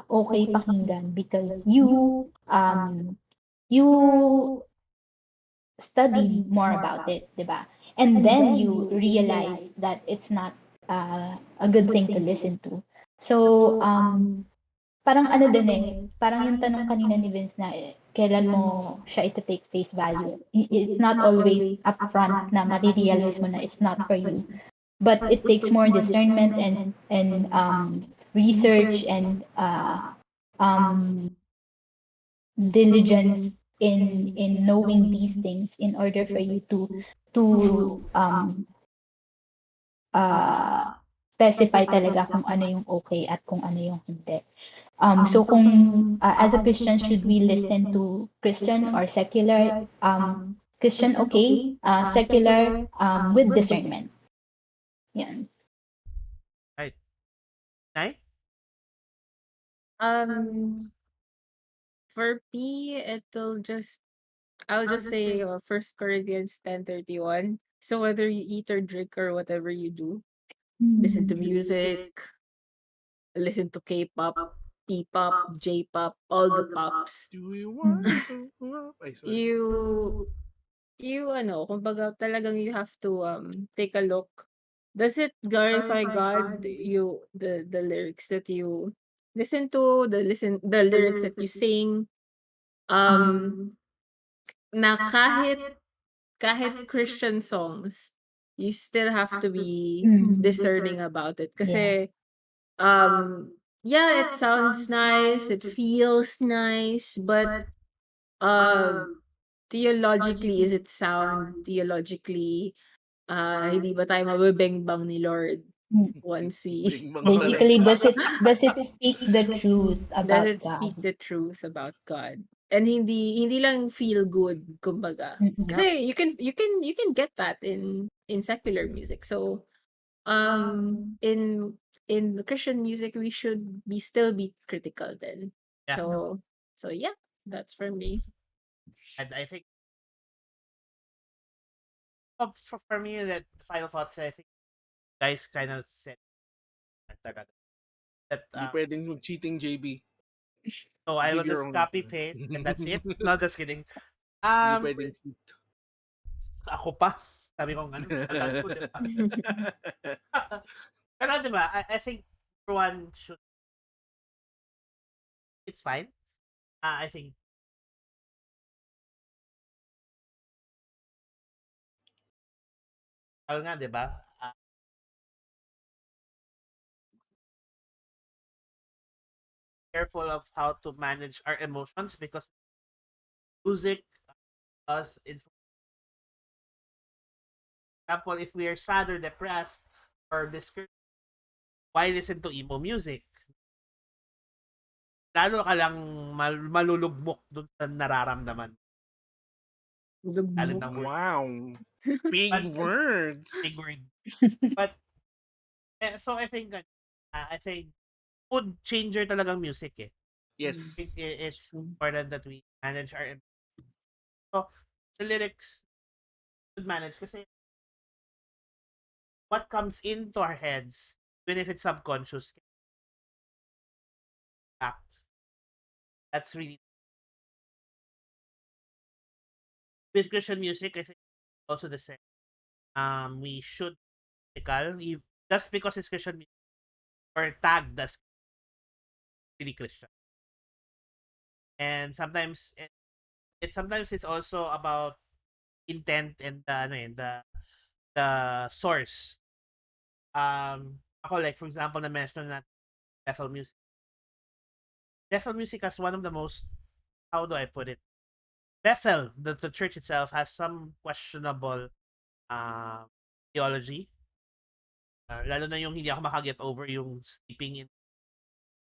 okay pakinggan because you studied more about it, 'di ba? And then you realize that it's not a good thing to listen to. So, parang ano din parang yung tanong kanina ni Vince na kailan mo siya ito-take face value. It's not always upfront na marirealize mo na it's not for you. But it takes more discernment and research and um, diligence in knowing these things in order for you to uh, specify talaga kung ano yung okay at kung ano yung hindi. So kung as a Christian, should we listen to Christian or secular? Christian, okay. Secular, with discernment. Yan. Right. Nay? Um, for me, I'll just say 1 Corinthians 10:31. So whether you eat or drink or whatever you do, listen to music, listen to K-pop, P-pop, J-pop, all the pops. Do you want to? Ay, sorry. You kumbaga talagang you have to take a look. Does it glorify God? The lyrics that you listen to, the lyrics that you sing, um na kahit Christian songs, you still have to be Mm. discerning about it. Yes. Kasi um yeah, it sounds nice, it feels nice, but um theologically, is it sound theologically, hindi ba tayo mabibengbang ni Lord Mm. once we Bing bang Basically, talaga. does it speak the truth does about it speak God? the truth about God? And hindi lang feel good, kumbaga. Mm-mm. Kasi you can get that in secular music. So in the Christian music we should be still be critical then. Yeah. So yeah, that's for me. And I think for me, that final thoughts, I think guys kind of said that Hindi pwedeng mag-cheating, JB. so I will Give your just own. copy paste and that's it. No, just kidding. Hindi Um, pwedeng cheat. ako pa. Sabi ko ano, tagal ko, di ba? Pero di ba, I think everyone should, it's fine. I think, ayun nga, di ba? Careful of how to manage our emotions because music does, in example, if we are sad or depressed or discouraged, why listen to emo music? Lalo ka lang malulugmok dun sa nararamdaman. Lalo Lugmok. ng word. Wow. Big But, words. big word. But, so I think mood changer talagang music eh. I think Yes. It's it's true. important that we manage our so the lyrics should manage kasi what comes into our heads, even if it's subconscious, act. That's really with Christian music. I think also the same. We should critical just because it's Christian music or tagged as really Christian. And sometimes sometimes it's also about intent and the source. Ako like for example na mention na Bethel music. Bethel music has one of the most, how do I put it? Bethel, the church itself has some questionable uh, theology. Lalo na yung hindi ako makaget over yung sleeping in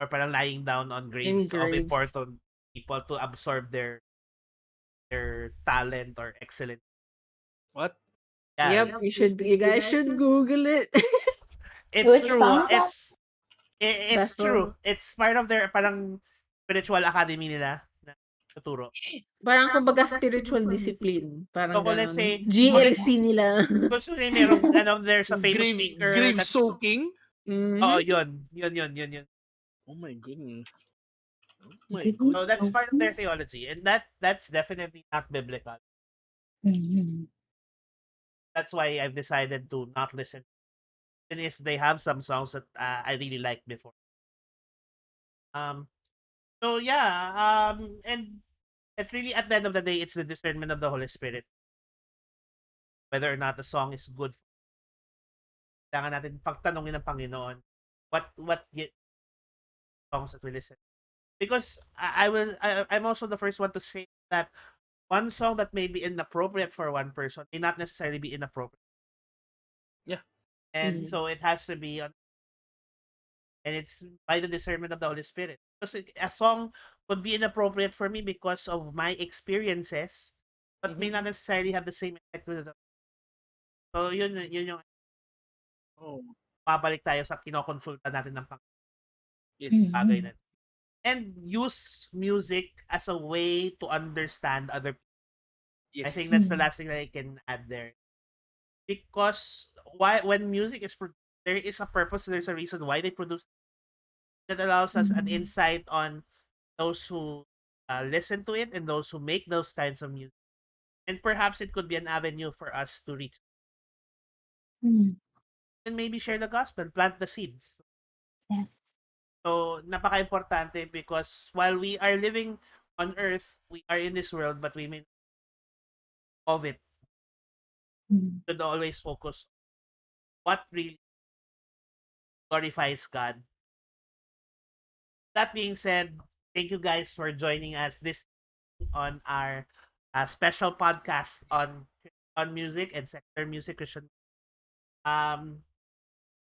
or parang lying down on In graves of graves. important people to absorb their talent or excellence. What? Yeah, Yep, you guys should Google it. it's Which true. song is that? It's true. Bethel. It's part of their parang spiritual academy nila na tuturo. Parang kumbaga spiritual discipline. Parang So kung let's ganon. say, GLC nila. kung say merong there's a famous Grave speaker grave that's soaking? oh Mhm. yun. Oh my goodness. Oh my Grave So that's goodness. part of their soaking? theology, and that's definitely not biblical. Mhm. That's why I've decided to not listen, even if they have some songs that I really liked before. Um, so yeah, and it really at the end of the day, it's the discernment of the Holy Spirit whether or not the song is good. Kailangan natin pagtanungin ng Panginoon what songs that we listen. Because I'm also the first one to say that one song that may be inappropriate for one person may not necessarily be inappropriate. Yeah. And Mm. so it has to be on, and it's by the discernment of the Holy Spirit. Because a song would be inappropriate for me because of my experiences, but may Mm-hmm. not necessarily have the same effect with the. So yun yung Oh, babalik tayo sa kinokonsulta natin ng yes. bagay Mhm. na. And use music as a way to understand other people. I think that's Yes. the Mhm. last thing that I can add there. Because why when music is there is a purpose, there's a reason why they produce that allows us an Mhm. insight on those who listen to it and those who make those kinds of music. And perhaps it could be an avenue for us to reach Mhm. and maybe share the gospel, plant the seeds. Yes. So, napaka-importante because while we are living on earth, we are in this world, but we may of it Mhm. should always focus what really glorifies God That being said, thank you guys for joining us this on our special podcast on music and secular music Christian. Um,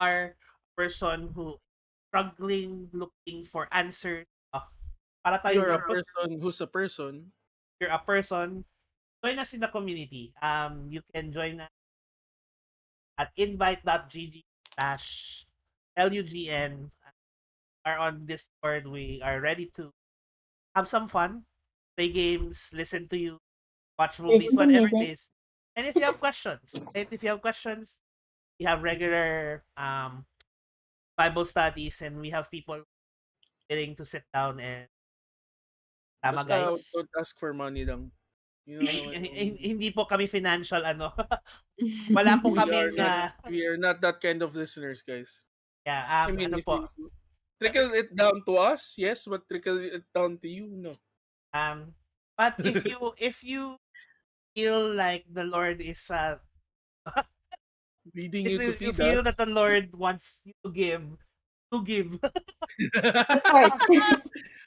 our person who struggling, looking for answers. Para If you're tayo a dito, person who's a person, you're a person, join us in the community. You can join us at invite.gg/LUGN. Are on Discord. We are ready to have some fun, play games, listen to you, watch movies, Listen to whatever it music. is. And if you have questions, we have regular Bible studies, and we have people willing to sit down and tama basta guys. don't ask for money lang. You know naman yung, Hindi po kami financial ano. Wala po we are kaming not we are not that kind of listeners, guys. yeah, I mean, ano if po. you trickle it down to us, yes, but trickle it down to you, no. Um but if you feel like the Lord is Feeding if you to you feed feel that us. the Lord wants you to give. Support.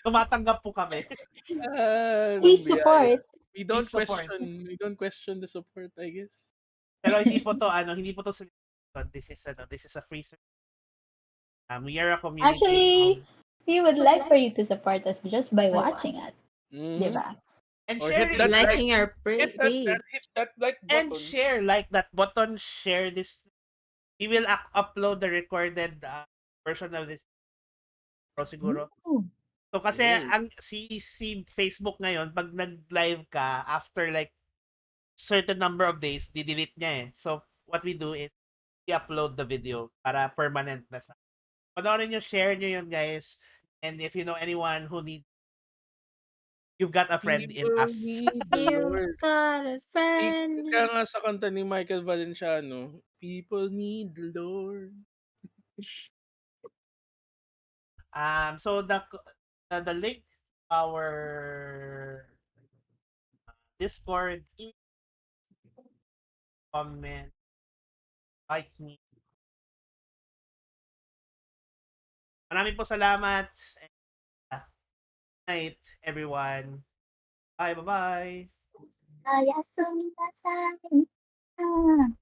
Tumatanggap po kami. Anong Please biyaya. support. We Please don't support. question the support, I guess. Pero hindi po to solicitation. This is a free service. We are a community of Actually, we would like for you to support us just by watching us. Mm-hmm. Diba? and Or share hit it. that like, Liking our page. hit that like And button. share like that button, share this. We will upload the recorded version of this siguro. Ooh. So kasi Mm. ang si Facebook ngayon pag nag-live ka after like certain number of days, di-delete niya eh. So what we do is i-upload the video para permanent na siya. Panoorin nyo, share nyo yun guys. And if you know anyone who needs, you've got a friend in People us. need the You've Lord. got a Kaya friend. nga sa kanta ni Michael Valenciano, people need the Lord. So the link to our Discord in comment, like me. Maraming po salamat. And, night, everyone. Bye, bye-bye. Ayasumi nasai. Ah.